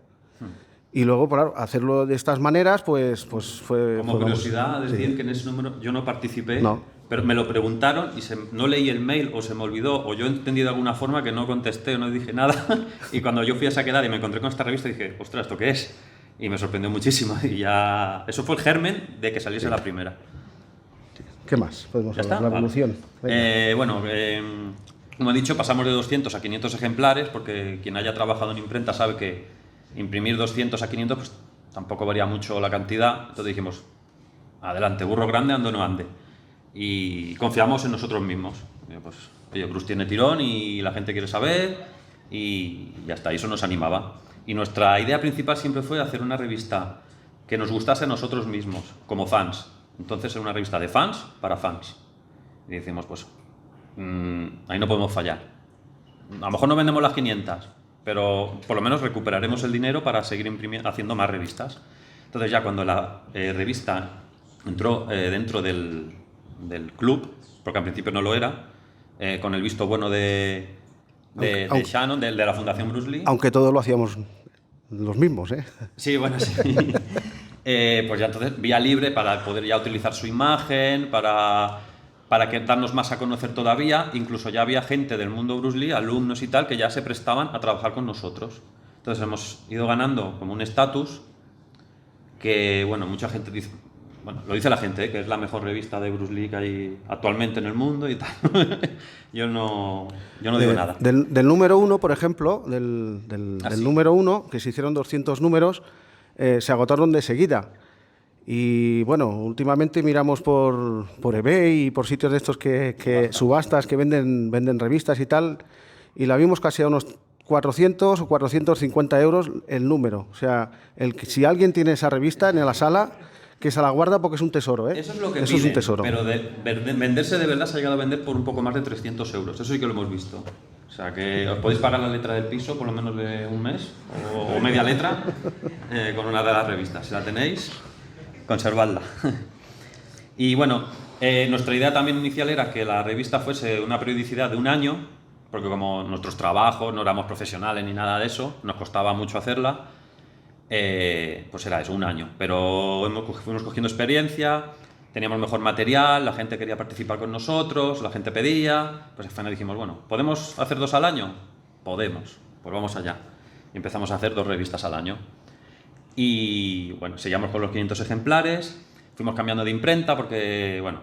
Y luego, claro, hacerlo de estas maneras, pues fue... Como curiosidad, decir que en ese número yo no participé, pero me lo preguntaron y no leí el mail, o se me olvidó, o yo entendí de alguna forma que no contesté o no dije nada. Y cuando yo fui a esa quedada y me encontré con esta revista, dije, ostras, ¿esto qué es? Y me sorprendió muchísimo. Y ya... Eso fue el germen de que saliese la primera. ¿Qué más podemos hablar? ¿Ya está? La evolución. Bueno, como he dicho, pasamos de 200 a 500 ejemplares, porque quien haya trabajado en imprenta sabe que imprimir 200 a 500 pues tampoco varía mucho la cantidad. Entonces dijimos, adelante, burro grande, ando no ande. Y confiamos en nosotros mismos. Pues, oye, Bruce tiene tirón y la gente quiere saber, y ya está, y eso nos animaba. Y nuestra idea principal siempre fue hacer una revista que nos gustase a nosotros mismos, como fans. Entonces era una revista de fans para fans. Y decimos, pues, ahí no podemos fallar. A lo mejor no vendemos las 500, pero por lo menos recuperaremos el dinero para seguir haciendo más revistas. Entonces ya cuando la revista entró dentro del club, porque al principio no lo era, con el visto bueno de Shannon, de la Fundación Bruce Lee. Aunque todos lo hacíamos los mismos, ¿eh? Sí, bueno, sí. Pues ya entonces vía libre para poder ya utilizar su imagen, para darnos más a conocer todavía. Incluso ya había gente del mundo Bruce Lee, alumnos y tal, que ya se prestaban a trabajar con nosotros. Entonces hemos ido ganando como un estatus que, bueno, mucha gente dice, bueno, lo dice la gente, que es la mejor revista de Bruce Lee que hay actualmente en el mundo y tal. Yo no digo nada. Del número 1, por ejemplo, del número 1, que se hicieron 200 números, se agotaron de seguida. Y bueno, últimamente miramos por eBay y por sitios de estos que subastas que venden revistas y tal, y la vimos casi a unos 400 o 450 euros el número. O sea, si alguien tiene esa revista en la sala, que se la guarda porque es un tesoro, ¿eh? Eso es lo que Eso piden, es un tesoro. pero venderse de verdad se ha llegado a vender por un poco más de 300 euros. Eso sí que lo hemos visto. O sea, que os podéis pagar la letra del piso por lo menos de un mes, o media letra, con una de las revistas. Si la tenéis, conservadla. Y bueno, nuestra idea también inicial era que la revista fuese una periodicidad de un año, porque como nuestros trabajos no éramos profesionales ni nada de eso, nos costaba mucho hacerla. Pues era eso, un año, pero fuimos cogiendo experiencia, teníamos mejor material, la gente quería participar con nosotros, la gente pedía, pues al final dijimos, bueno, ¿podemos hacer 2 al año? Podemos, pues vamos allá. Y empezamos a hacer 2 revistas al año. Y bueno, seguíamos con los 500 ejemplares, fuimos cambiando de imprenta porque, bueno,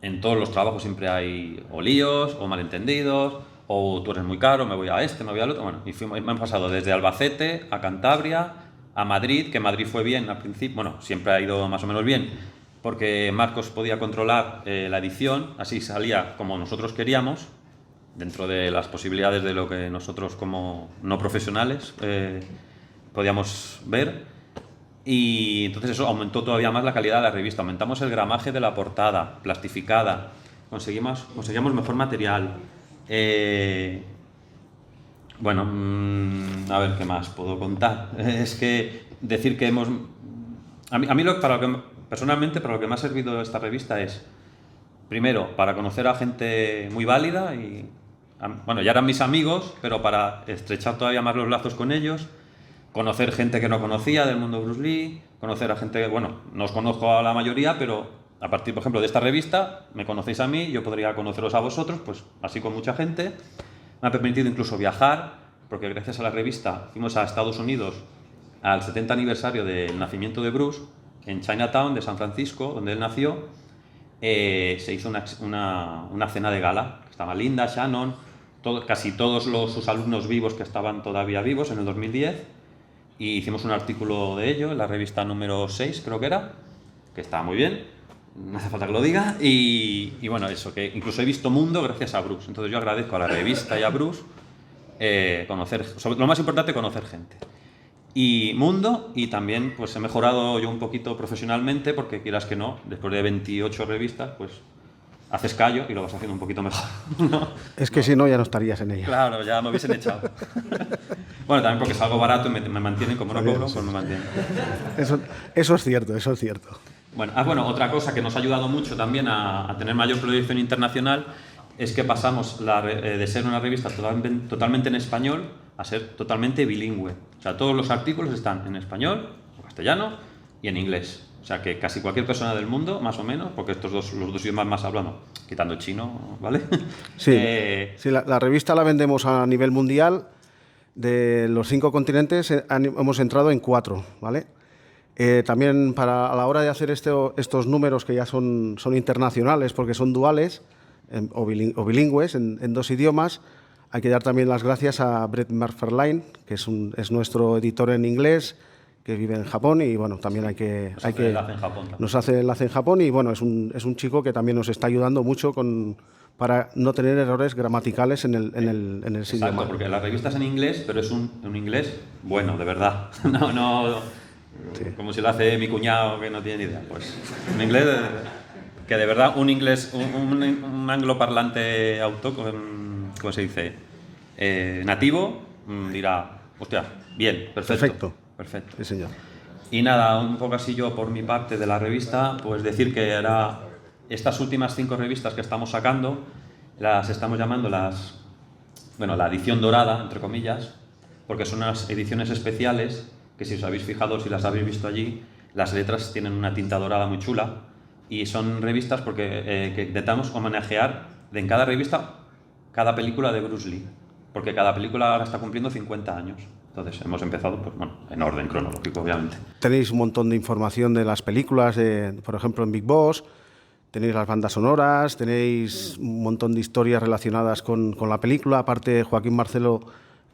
en todos los trabajos siempre hay o líos, o malentendidos, o tú eres muy caro, me voy a este, me voy al otro. Bueno, y hemos pasado desde Albacete a Cantabria, a Madrid, que Madrid fue bien al principio, bueno, siempre ha ido más o menos bien, porque Marcos podía controlar la edición, así salía como nosotros queríamos, dentro de las posibilidades de lo que nosotros como no profesionales podíamos ver, y entonces eso aumentó todavía más la calidad de la revista, aumentamos el gramaje de la portada, plastificada, conseguíamos mejor material. Bueno, a ver qué más puedo contar. Es que decir que hemos... A mí personalmente para lo que me ha servido esta revista es, primero, para conocer a gente muy válida y... Bueno, ya eran mis amigos, pero para estrechar todavía más los lazos con ellos, conocer gente que no conocía del mundo Bruce Lee, conocer a gente... Bueno, no os conozco a la mayoría, pero a partir, por ejemplo, de esta revista, me conocéis a mí, yo podría conoceros a vosotros, pues así con mucha gente. Me ha permitido incluso viajar, porque gracias a la revista fuimos a Estados Unidos al 70 aniversario del nacimiento de Bruce, en Chinatown de San Francisco, donde él nació. Se hizo una cena de gala, que estaba Linda, Shannon, casi todos sus alumnos vivos que estaban todavía vivos en el 2010, y hicimos un artículo de ello en la revista número 6, creo que era, que estaba muy bien. No hace falta que lo diga, y bueno, eso, que incluso he visto mundo gracias a Bruce. Entonces yo agradezco a la revista y a Bruce lo más importante, conocer gente. Y mundo, y también pues he mejorado yo un poquito profesionalmente, porque quieras que no, después de 28 revistas, pues haces callo y lo vas haciendo un poquito mejor, ¿no? Es que si no, ya no estarías en ella. Claro, ya me hubiesen echado. Bueno, también porque es algo barato y me mantienen, como no cobro, pues me mantienen. Eso es cierto, eso es cierto. Bueno, otra cosa que nos ha ayudado mucho también a tener mayor proyección internacional es que pasamos de ser una revista totalmente en español a ser totalmente bilingüe. O sea, todos los artículos están en español, en castellano y en inglés. O sea, que casi cualquier persona del mundo, más o menos, porque los dos idiomas más hablamos, quitando chino, ¿vale? Sí, sí, la revista la vendemos a nivel mundial. De los 5 continentes hemos entrado en 4, ¿vale? También a la hora de hacer estos números que ya son internacionales, porque son duales o bilingües en 2 idiomas, hay que dar también las gracias a Brett McFarlane, que es nuestro editor en inglés que vive en Japón y bueno, también hay que enlace en Japón también. nos hace enlace en Japón y bueno, es un chico que también nos está ayudando mucho para no tener errores gramaticales en el Exacto, idioma. porque la revista es en inglés, pero es un inglés bueno, de verdad. No como si lo hace mi cuñado que no tiene ni idea. Pues un inglés que de verdad, un inglés, un angloparlante ¿cómo se dice? Nativo, dirá, hostia, bien, perfecto. Perfecto. Sí, señor. Y nada, un poco así yo por mi parte de la revista, pues decir que ahora estas últimas 5 revistas que estamos sacando, las estamos llamando la edición dorada, entre comillas, porque son unas ediciones especiales que si os habéis fijado, si las habéis visto allí, las letras tienen una tinta dorada muy chula y son revistas porque que intentamos homenajear en cada revista cada película de Bruce Lee, porque cada película ahora está cumpliendo 50 años. Entonces hemos empezado, pues, bueno, en orden cronológico, obviamente. Tenéis un montón de información de las películas, por ejemplo en Big Boss, tenéis las bandas sonoras, tenéis un montón de historias relacionadas con la película. Aparte, Joaquín Marcelo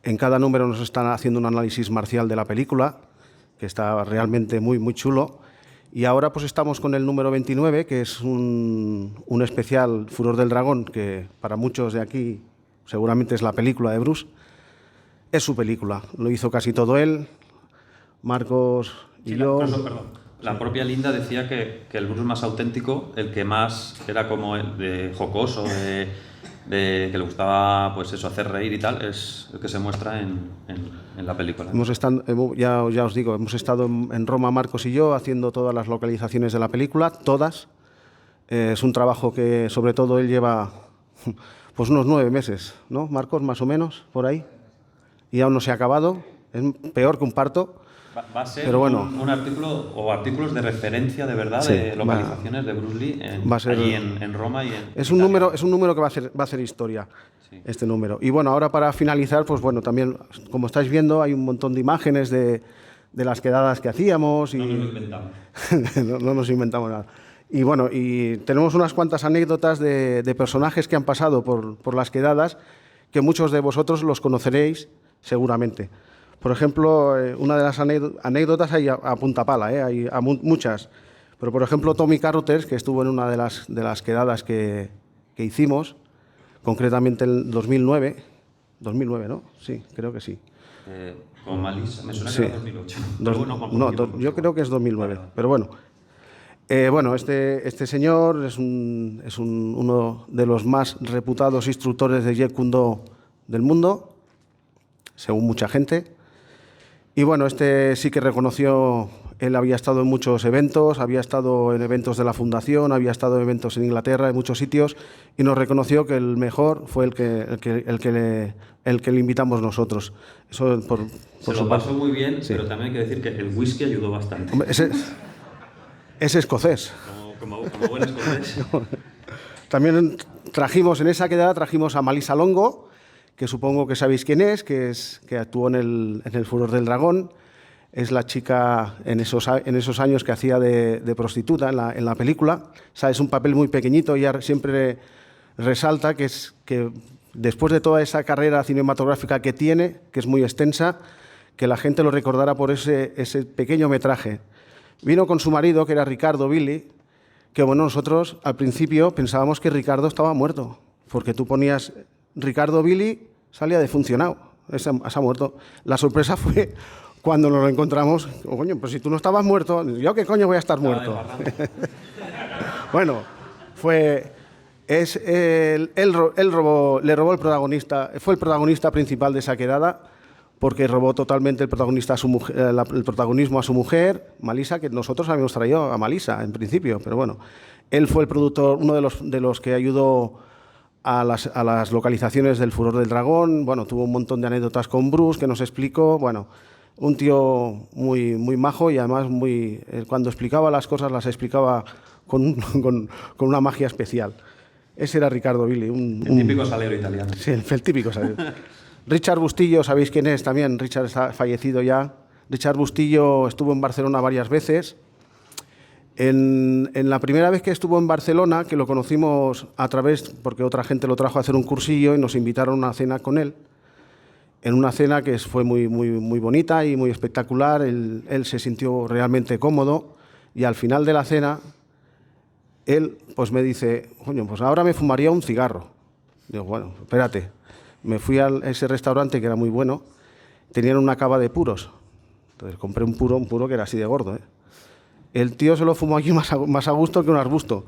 en cada número nos están haciendo un análisis marcial de la película, que está realmente muy, muy chulo. Y ahora pues estamos con el número 29, que es un especial Furor del Dragón, que para muchos de aquí seguramente es la película de Bruce. Es su película, lo hizo casi todo él, Marcos y yo. La propia Linda decía que el Bruce más auténtico, el que más era como el de jocoso, de que le gustaba pues eso, hacer reír y tal, es el que se muestra en la película. Ya os digo, hemos estado en Roma, Marcos y yo, haciendo todas las localizaciones de la película, todas. Es un trabajo que sobre todo él lleva pues unos 9 meses, ¿no, Marcos? Más o menos, por ahí. Y aún no se ha acabado, es peor que un parto. Va a ser pero bueno, un artículo o artículos de referencia de verdad, sí, de localizaciones de Bruce Lee allí en Roma y en es un número que va a hacer historia, sí. Este número. Y bueno, ahora para finalizar, pues bueno, también como estáis viendo hay un montón de imágenes de las quedadas que hacíamos y no nos lo inventamos. no nos inventamos nada. Y bueno, y tenemos unas cuantas anécdotas de personajes que han pasado por las quedadas, que muchos de vosotros los conoceréis seguramente. Por ejemplo, una de las anécdotas hay a punta pala, hay muchas. Pero, por ejemplo, Tommy Carruthers, que estuvo en una de las quedadas que hicimos, concretamente en 2009. 2009, ¿no? Sí, creo que sí. Con Malisa, me suena sí. que era 2008. Yo creo que es 2009, vale. Pero bueno. Bueno, este señor es uno de los más reputados instructores de Jeet Kune Do del mundo, según mucha gente. Y bueno, este sí que reconoció, él había estado en muchos eventos, había estado en eventos de la Fundación, había estado en eventos en Inglaterra, en muchos sitios, y nos reconoció que el mejor fue el que le invitamos nosotros. Eso se lo pasó muy bien, sí. Pero también hay que decir que el whisky ayudó bastante. Hombre, es escocés. Como buen escocés. También en esa quedada trajimos a Malisa Longo, que supongo que sabéis quién es, que actuó en el Furor del Dragón. Es la chica en esos años que hacía de prostituta en la película. O sea, es un papel muy pequeñito y ella siempre resalta que después de toda esa carrera cinematográfica que tiene, que es muy extensa, que la gente lo recordará por ese pequeño metraje. Vino con su marido, que era Ricardo Billy, que bueno, nosotros al principio pensábamos que Ricardo estaba muerto, porque tú ponías Ricardo Billy, salía defuncionado, se ha muerto. La sorpresa fue cuando nos lo encontramos, coño, pues si tú no estabas muerto, ¿yo qué coño voy a estar muerto? Bueno, le robó el protagonista, fue el protagonista principal de esa quedada, porque robó totalmente el protagonismo a su mujer, Malisa, que nosotros habíamos traído a Malisa en principio, pero bueno, él fue el productor, uno de los que ayudó a las localizaciones del Furor del Dragón. Bueno, tuvo un montón de anécdotas con Bruce que nos explicó. Bueno, un tío muy, muy majo y además cuando explicaba las cosas las explicaba con una magia especial. Ese era Ricardo Billy. El típico salero italiano. Sí, el típico salero. Richard Bustillo, ¿sabéis quién es también? Richard está fallecido ya. Richard Bustillo estuvo en Barcelona varias veces. En la primera vez que estuvo en Barcelona, que lo conocimos porque otra gente lo trajo a hacer un cursillo y nos invitaron a una cena con él. en una cena que fue muy bonita y muy espectacular. Él se sintió realmente cómodo y al final de la cena él pues me dice, coño, pues ahora me fumaría un cigarro. Digo, bueno, espérate. Me fui a ese restaurante que era muy bueno, tenían una cava de puros. Entonces compré un puro que era así de gordo, ¿eh? El tío se lo fumó aquí más a gusto que un arbusto.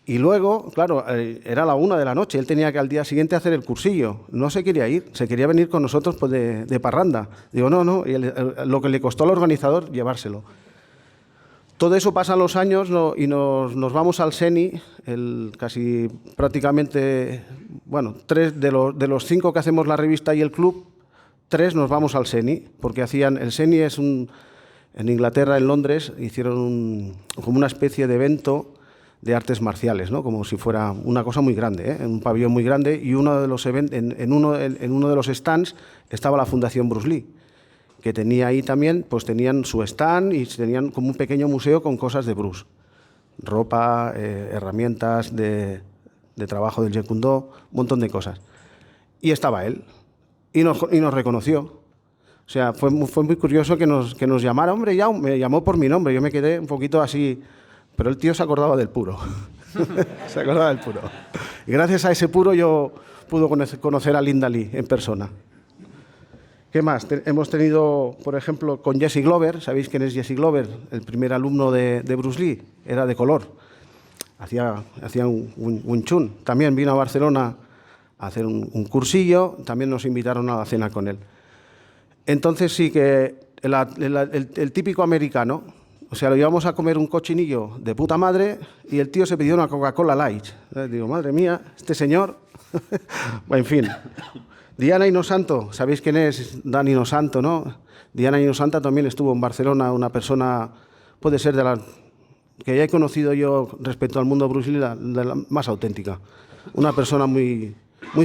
Y luego, claro, era la 1 de la noche, él tenía que al día siguiente hacer el cursillo. No se quería ir, se quería venir con nosotros pues, de parranda. Digo, no, y lo que le costó al organizador llevárselo. Todo eso pasan los años y nos vamos al SENI, casi prácticamente, bueno, 3 de los 5 que hacemos la revista y el club, 3 nos vamos al SENI, porque el SENI es en Inglaterra, en Londres, hicieron como una especie de evento de artes marciales, ¿no? Como si fuera una cosa muy grande, ¿eh? En un pabellón muy grande, y uno de los en uno de los stands estaba la Fundación Bruce Lee, que tenía ahí también, pues tenían su stand y tenían como un pequeño museo con cosas de Bruce, ropa, herramientas de trabajo del Jeet Kune Do, un montón de cosas. Y estaba él, y nos reconoció. O sea, fue muy curioso que nos llamara. Hombre, ya me llamó por mi nombre, yo me quedé un poquito así. Pero el tío se acordaba del puro. Se acordaba del puro. Y gracias a ese puro yo pude conocer a Linda Lee en persona. ¿Qué más? Hemos tenido, por ejemplo, con Jesse Glover. ¿Sabéis quién es Jesse Glover? El primer alumno de Bruce Lee. Era de color. Hacía un Wing Chun. También vino a Barcelona a hacer un cursillo. También nos invitaron a la cena con él. Entonces sí que el típico americano. O sea, lo íbamos a comer un cochinillo de puta madre y el tío se pidió una Coca-Cola Light. Digo, madre mía, este señor... Bueno, en fin. Diana Inosanto, ¿sabéis quién es Dani Inosanto, no? Diana Inosanto también estuvo en Barcelona, una persona, puede ser de las que ya he conocido yo respecto al mundo Bruce Lee, de la más auténtica. Una persona muy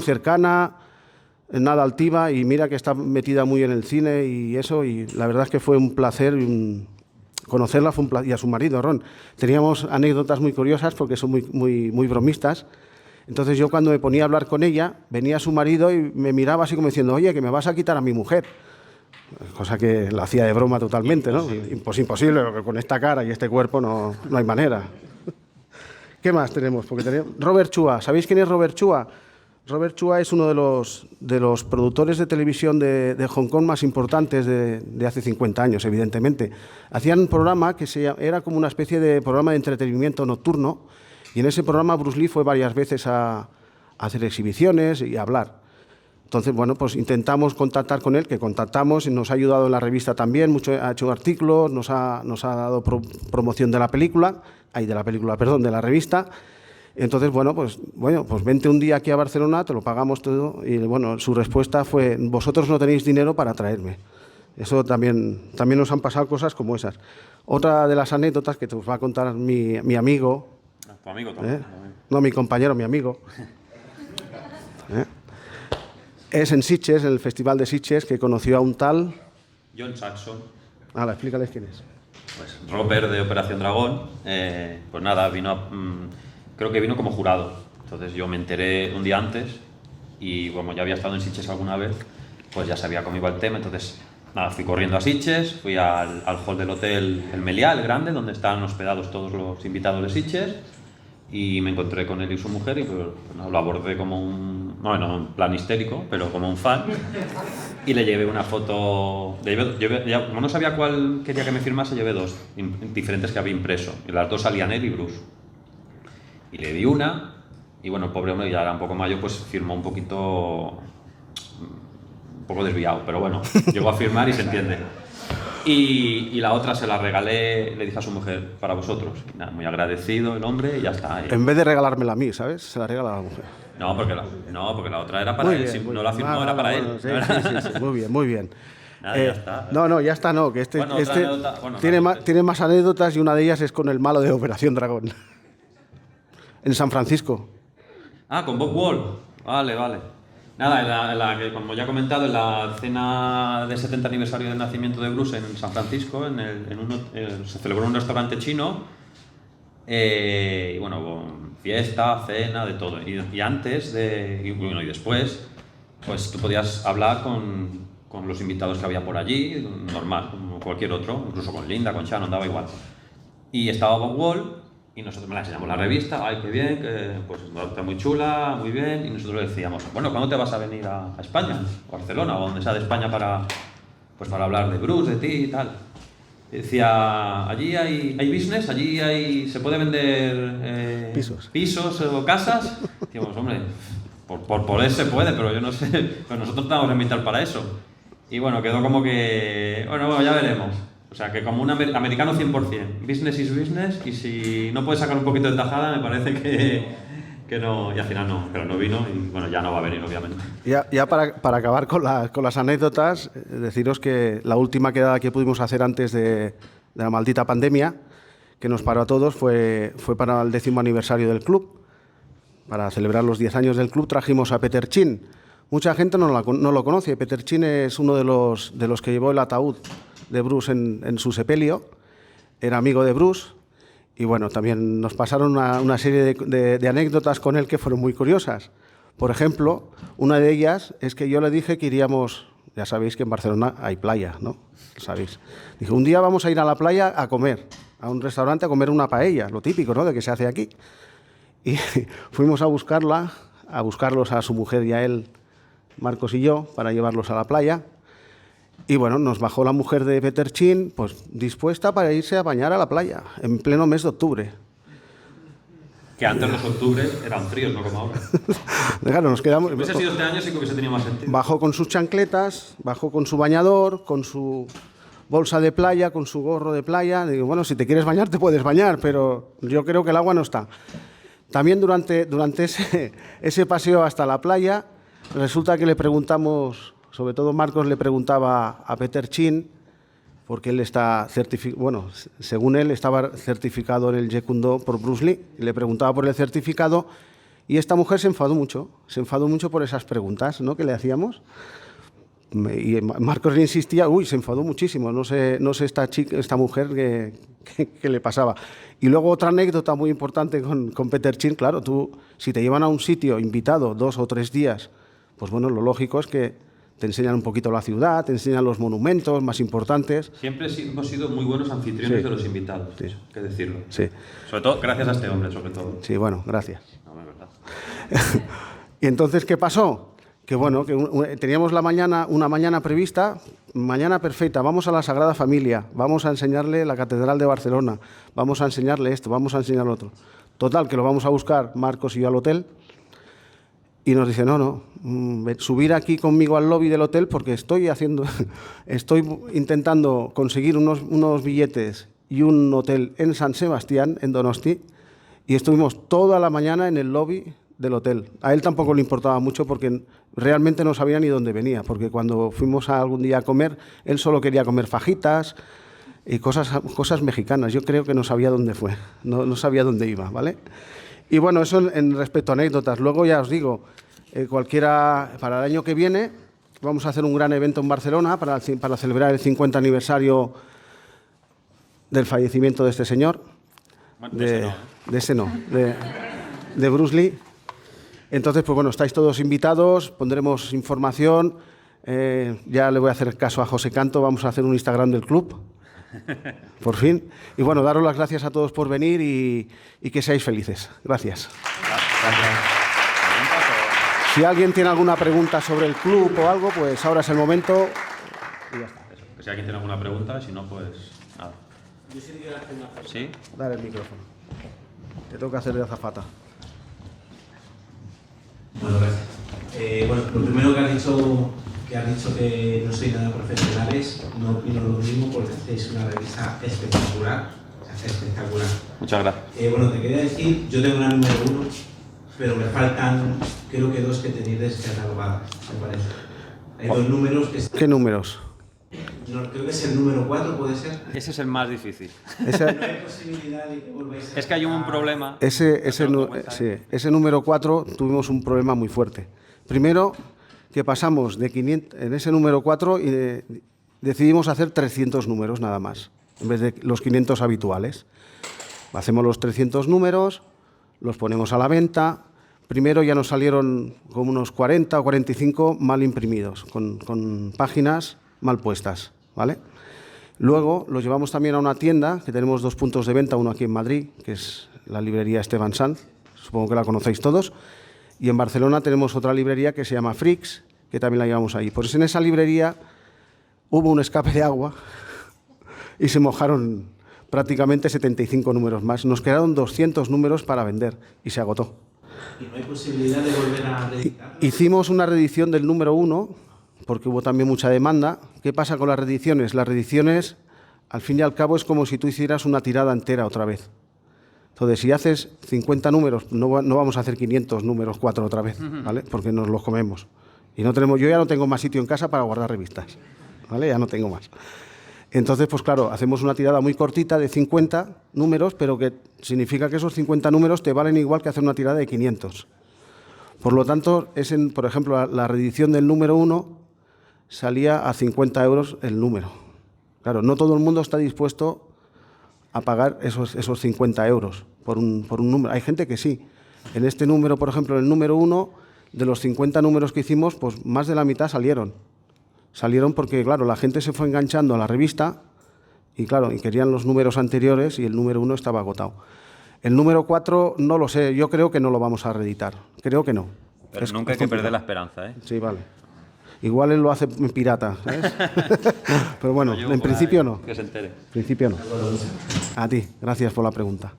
cercana, nada altiva, y mira que está metida muy en el cine y eso, y la verdad es que fue un placer conocerla, y a su marido, Ron. Teníamos anécdotas muy curiosas porque son muy bromistas. Entonces yo cuando me ponía a hablar con ella, venía su marido y me miraba así como diciendo, oye, que me vas a quitar a mi mujer. Cosa que la hacía de broma totalmente, ¿no? Imposible, porque con esta cara y este cuerpo no hay manera. ¿Qué más tenemos? Porque tenemos Robert Chua. ¿Sabéis quién es Robert Chua? Robert Chua es uno de los productores de televisión de Hong Kong más importantes de hace 50 años, evidentemente. Hacían un programa que era como una especie de programa de entretenimiento nocturno, y en ese programa Bruce Lee fue varias veces a hacer exhibiciones y a hablar. Entonces, bueno, pues intentamos contactar con él, que contactamos, y nos ha ayudado en la revista también, ha hecho artículos, nos ha dado promoción de la película, de la revista. Entonces, bueno, pues vente un día aquí a Barcelona, te lo pagamos todo. Y bueno, su respuesta fue, vosotros no tenéis dinero para traerme. Eso también nos han pasado cosas como esas. Otra de las anécdotas que te os va a contar mi amigo. Tu amigo también. No, mi compañero, mi amigo. Es en Sitges, en el Festival de Sitges, que conoció a un tal... John Saxon. Explícales quién es. Pues Robert de Operación Dragón. Pues nada, creo que vino como jurado. Entonces yo me enteré un día antes y como ya había estado en Sitges alguna vez, pues ya sabía cómo iba el tema. Entonces, nada, fui corriendo a Sitges, fui al hall del hotel El Meliá, el grande, donde están hospedados todos los invitados de Sitges, y me encontré con él y su mujer y pues, lo abordé como bueno, en plan histérico, pero como un fan, y le llevé una foto. Como no sabía cuál quería que me firmase, llevé 2 diferentes que había impreso, y las 2 salían él y Bruce. Y le di una, y bueno, el pobre hombre ya era un poco mayor, pues firmó un poco desviado, pero bueno, llegó a firmar y se entiende. Y la otra se la regalé, le dije a su mujer, para vosotros. Y nada, muy agradecido el hombre y ya está. En vez de regalármela a mí, ¿sabes? Se la regala a la mujer. No, porque la otra era para él, no la firmó, era para él. Sí, muy bien. Nada, ya está. No, ya está, no, que Bueno, tiene más anécdotas, y una de ellas es con el malo de Operación Dragón. En San Francisco. Con Bob Wall. Vale. Nada, como ya he comentado, en la cena del 70 aniversario del nacimiento de Bruce en San Francisco, se celebró en un restaurante chino, y bueno, fiesta, cena, de todo. Y antes y después, pues tú podías hablar con los invitados que había por allí, normal, como cualquier otro, incluso con Linda, con Shannon, daba igual. Y estaba Bob Wall, y nosotros me la enseñamos la revista, ay, qué bien, que pues está muy chula, muy bien, y nosotros le decíamos, bueno, ¿cuándo te vas a venir a España, a Barcelona, o donde sea de España para hablar de Bruce, de ti y tal? Y decía, allí hay business, se puede vender pisos o casas. Decíamos, hombre, por poder se puede, pero yo no sé, pues nosotros tenemos que invitar para eso. Y bueno, quedó como que, bueno, ya veremos. O sea, que como un americano 100%, business is business, y si no puedes sacar un poquito de tajada, me parece que no, y al final no, pero no vino, y bueno, ya no va a venir, obviamente. Ya para acabar con las anécdotas, deciros que la última quedada que pudimos hacer antes de la maldita pandemia, que nos paró a todos, fue para el 10º aniversario del club. Para celebrar los 10 años del club trajimos a Peter Chin. Mucha gente no lo conoce. Peter Chin es uno de los que llevó el ataúd de Bruce en su sepelio. Era amigo de Bruce. Y bueno, también nos pasaron una serie de anécdotas con él que fueron muy curiosas. Por ejemplo, una de ellas es que yo le dije que iríamos, ya sabéis que en Barcelona hay playa, ¿no? ¿Sabéis? Dije, un día vamos a ir a la playa a comer, a un restaurante a comer una paella, lo típico, ¿no?, de que se hace aquí. Y fuimos a buscarlos a su mujer y a él, Marcos y yo, para llevarlos a la playa. Y bueno, nos bajó la mujer de Peter Chin, pues dispuesta para irse a bañar a la playa, en pleno mes de octubre. Que antes los octubres eran fríos, no como ahora. Claro, nos quedamos... Si hubiese sido este año sí que hubiese tenido más sentido. Bajó con sus chancletas, bajó con su bañador, con su bolsa de playa, con su gorro de playa. Digo, bueno, si te quieres bañar te puedes bañar, pero yo creo que el agua no está. También durante ese paseo hasta la playa, resulta que le preguntamos, sobre todo Marcos le preguntaba a Peter Chin, porque él está certificado, bueno, según él estaba certificado en el Jeet Kune Do por Bruce Lee, y le preguntaba por el certificado, y esta mujer se enfadó mucho por esas preguntas, ¿no?, que le hacíamos. Y Marcos le insistía, se enfadó muchísimo, no sé esta mujer qué le pasaba. Y luego otra anécdota muy importante con Peter Chin, claro, tú si te llevan a un sitio invitado 2 o 3 días, pues bueno, lo lógico es que te enseñan un poquito la ciudad, te enseñan los monumentos más importantes. Siempre hemos sido muy buenos anfitriones de los invitados, hay que decirlo. Sí. Sobre todo, gracias a este hombre, sobre todo. Sí, bueno, gracias. No, es verdad. Y entonces, ¿qué pasó? Que bueno, que teníamos una mañana prevista, mañana perfecta, vamos a la Sagrada Familia, vamos a enseñarle la Catedral de Barcelona, vamos a enseñarle esto, vamos a enseñarle otro. Total, que lo vamos a buscar Marcos y yo al hotel, y nos dice, no, subir aquí conmigo al lobby del hotel porque estoy intentando conseguir unos billetes y un hotel en San Sebastián, en Donosti, y estuvimos toda la mañana en el lobby del hotel. A él tampoco le importaba mucho porque realmente no sabía ni dónde venía, porque cuando fuimos algún día a comer, él solo quería comer fajitas y cosas mexicanas. Yo creo que no sabía dónde fue, no sabía dónde iba, ¿vale? Y bueno, eso en respecto a anécdotas. Luego ya os digo, para el año que viene vamos a hacer un gran evento en Barcelona para celebrar el 50 aniversario del fallecimiento de este señor, de Bruce Lee. Entonces, pues bueno, estáis todos invitados, pondremos información, ya le voy a hacer caso a José Canto, vamos a hacer un Instagram del club, por fin. Y bueno, daros las gracias a todos por venir y que seáis felices. Gracias. Si alguien tiene alguna pregunta sobre el club o algo, pues ahora es el momento. Y ya está. Eso, que si alguien tiene alguna pregunta, si no, pues nada. Yo sí quiero hacer una pregunta. ¿Sí? Dale el micrófono. Te toca hacer de azafata. Bueno, gracias. Bueno, lo primero que has dicho que no sois nada profesionales, no opino lo mismo porque hacéis una revista espectacular, se hace espectacular. Muchas gracias. Bueno, te quería decir, yo tengo una número 1, pero me faltan, creo que 2 que tenéis descatalogadas, me parece. Hay 2 números que... ¿Qué números? No, creo que es el número 4, ¿puede ser? Ese es el más difícil. No hay posibilidad de que volváis a... Es que hay un problema. Ese número 4 tuvimos un problema muy fuerte. Primero, que pasamos de 500, en ese número 4 y decidimos hacer 300 números nada más, en vez de los 500 habituales. Hacemos los 300 números, los ponemos a la venta, primero ya nos salieron como unos 40 o 45 mal imprimidos, con páginas mal puestas, ¿vale? Luego los llevamos también a una tienda, que tenemos 2 puntos de venta, uno aquí en Madrid, que es la librería Esteban Sanz, supongo que la conocéis todos, y en Barcelona tenemos otra librería que se llama Frix, que también la llevamos ahí. Pues en esa librería hubo un escape de agua y se mojaron prácticamente 75 números más. Nos quedaron 200 números para vender y se agotó. ¿Y no hay posibilidad de volver a reeditar? Hicimos una reedición del número 1, porque hubo también mucha demanda. ¿Qué pasa con las reediciones? Las reediciones, al fin y al cabo, es como si tú hicieras una tirada entera otra vez. Entonces, si haces 50 números, no vamos a hacer 500 números 4 otra vez, ¿vale? Porque nos los comemos. Y no tenemos, yo ya no tengo más sitio en casa para guardar revistas, ¿vale? Ya no tengo más. Entonces, pues claro, hacemos una tirada muy cortita de 50 números, pero que significa que esos 50 números te valen igual que hacer una tirada de 500. Por lo tanto, por ejemplo, la reedición del número 1 salía a 50 euros el número. Claro, no todo el mundo está dispuesto a pagar esos 50 euros por un número. Hay gente que sí. En este número, por ejemplo, el número 1, de los 50 números que hicimos, pues más de la mitad salieron. Salieron porque, claro, la gente se fue enganchando a la revista y, claro, y querían los números anteriores y el número 1 estaba agotado. El número 4 no lo sé, yo creo que no lo vamos a reeditar. Creo que no. Pero nunca hay que perder la esperanza, ¿eh? Sí, vale. Igual él lo hace en pirata, ¿sabes? Pero bueno, en principio no. Que se entere. En principio no. A ti, gracias por la pregunta.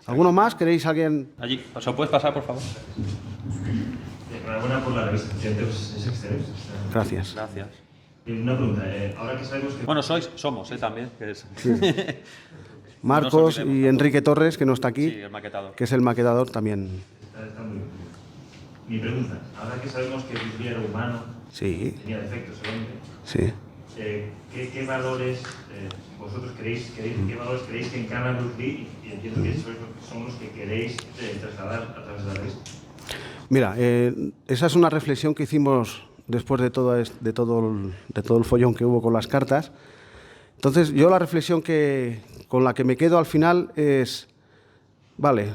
¿Alguno más? ¿Queréis alguien? Allí, ¿os lo puedes pasar, por favor? Enhorabuena por la revista, es excelente. Gracias. Gracias. Una pregunta, ahora que sabemos que... Bueno, somos, también. Que es... Marcos No nos y olvidemos. Enrique Torres, que no está aquí, Sí, el maquetador. que es el maquetador también. Está muy bien. Mi pregunta, ahora que sabemos que Bruce Lee era humano, Sí, tenía defectos seguramente, sí. ¿qué valores vosotros creéis, qué valores creéis que encarna Bruce Lee? Y entiendo que son los que queréis trasladar a través de la revista. Mira, esa es una reflexión que hicimos después de todo el follón que hubo con las cartas. Entonces, yo la reflexión con la que me quedo al final es, vale,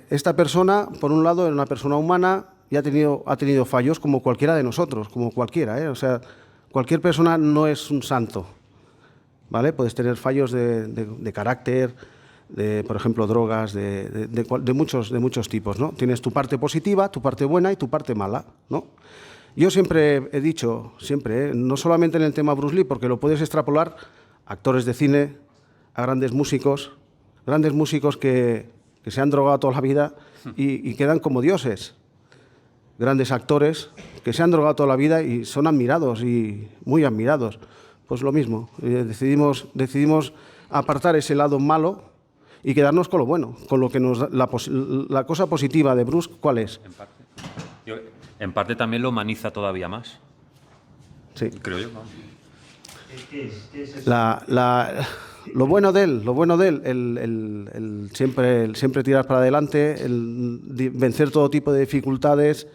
esta persona, por un lado, era una persona humana y ha tenido fallos como cualquiera de nosotros, como cualquiera, ¿eh? O sea, cualquier persona no es un santo, ¿vale? Puedes tener fallos de carácter, por ejemplo, drogas, de muchos tipos, ¿no? Tienes tu parte positiva, tu parte buena y tu parte mala, ¿no? Yo siempre he dicho, no solamente en el tema Bruce Lee, porque lo puedes extrapolar a actores de cine, a grandes músicos que se han drogado toda la vida y quedan como dioses. Grandes actores que se han drogado toda la vida y son admirados y muy admirados. Pues lo mismo, decidimos apartar ese lado malo y quedarnos con lo bueno, con lo que nos da la cosa positiva de Bruce, ¿cuál es? En parte también lo humaniza todavía más. Sí. Creo yo, vamos. ¿Qué es eso? Lo bueno de él, el siempre tirar para adelante, el vencer todo tipo de dificultades,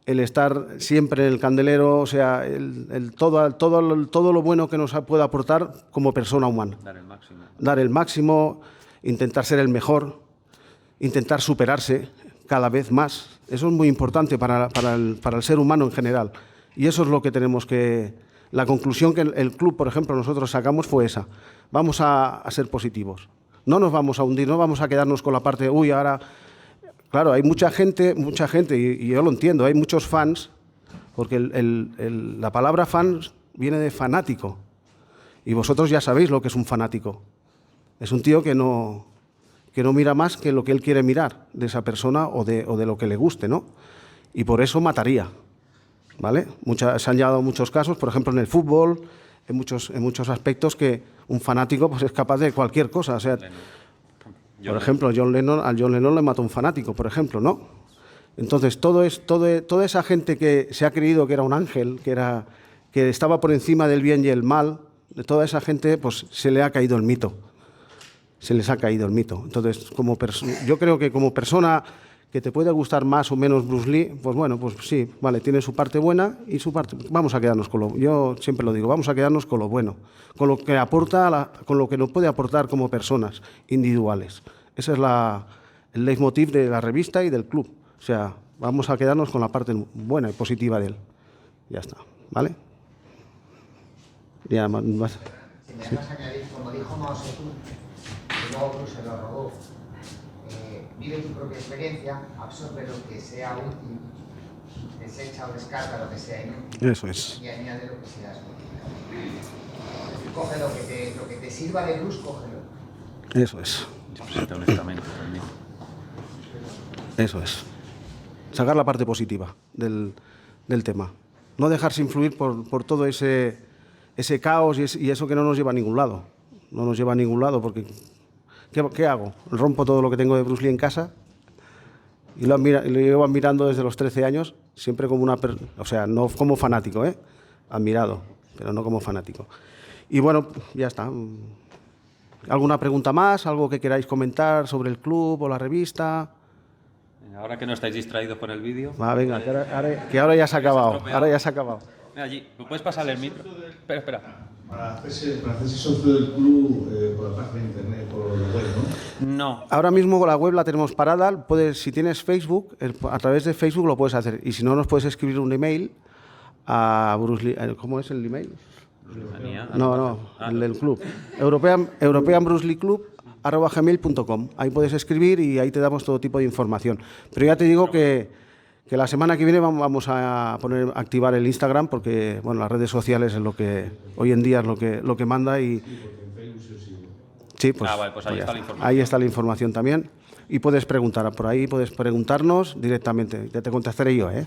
el estar siempre en el candelero, o sea, todo lo bueno que nos puede aportar como persona humana. Dar el máximo, intentar ser el mejor, intentar superarse cada vez más. Eso es muy importante para el ser humano en general. Y eso es lo que tenemos que... La conclusión que el club, por ejemplo, nosotros sacamos fue esa. Vamos a ser positivos. No nos vamos a hundir, no vamos a quedarnos con la parte de, uy, ahora... Claro, hay mucha gente, y yo lo entiendo, hay muchos fans, porque la palabra fan viene de fanático. Y vosotros ya sabéis lo que es un fanático. Es un tío que no mira más que lo que él quiere mirar de esa persona o de lo que le guste, ¿no? Y por eso mataría, ¿vale? Se han llevado muchos casos, por ejemplo, en el fútbol, en muchos aspectos que un fanático pues, es capaz de cualquier cosa. O sea, por ejemplo, a John Lennon le mató un fanático, por ejemplo, ¿no? Entonces, toda esa gente que se ha creído que era un ángel, que estaba por encima del bien y el mal, de toda esa gente pues, se le ha caído el mito. Se les ha caído el mito. Entonces, yo creo que como persona que te puede gustar más o menos Bruce Lee, pues bueno, pues sí, vale, tiene su parte buena y su parte... Vamos a quedarnos yo siempre lo digo, vamos a quedarnos con lo bueno, con lo que aporta, con lo que nos puede aportar como personas individuales. Ese es el leitmotiv de la revista y del club. O sea, Vamos a quedarnos con la parte buena y positiva de él. Ya está, ¿vale? Ya más. Si me dejas añadir, como dijo Mao Zedong, y luego Bruce se lo robó, vive tu propia experiencia, absorbe lo que sea útil, desecha o descarta lo que sea inútil. Eso es. Y añade lo que sea útil. Coge lo que te sirva de Bruce, cógelo. Eso es. Honestamente, también. Eso es. Sacar la parte positiva del tema. No dejarse influir por todo ese caos y eso que no nos lleva a ningún lado. No nos lleva a ningún lado porque... ¿Qué hago? Rompo todo lo que tengo de Bruce Lee en casa y lo llevo admirando desde los 13 años, siempre como o sea, no como fanático, admirado, pero no como fanático. Y bueno, ya está. ¿Alguna pregunta más? ¿Algo que queráis comentar sobre el club o la revista? Ahora que no estáis distraídos por el vídeo... Venga, que ahora ya se ha acabado. Ahora ya se ha acabado. Mira, allí, ¿me puedes pasarle el micro? Espera. Para hacerse socio del club por la página de internet, por la web, ¿no? No. Ahora mismo la web la tenemos parada. Si tienes Facebook, a través de Facebook lo puedes hacer. Y si no, nos puedes escribir un email a Bruce Lee. ¿Cómo es el email? No, el del club. European Bruce Lee Club @gmail.com. Ahí puedes escribir y ahí te damos todo tipo de información. Pero ya te digo que la semana que viene vamos a activar el Instagram porque bueno, las redes sociales es lo que hoy en día es lo que manda y sí, pues, vale, pues ahí está la información. Ahí está la información también y puedes preguntar por ahí, puedes preguntarnos directamente. Ya te contestaré yo, ¿eh?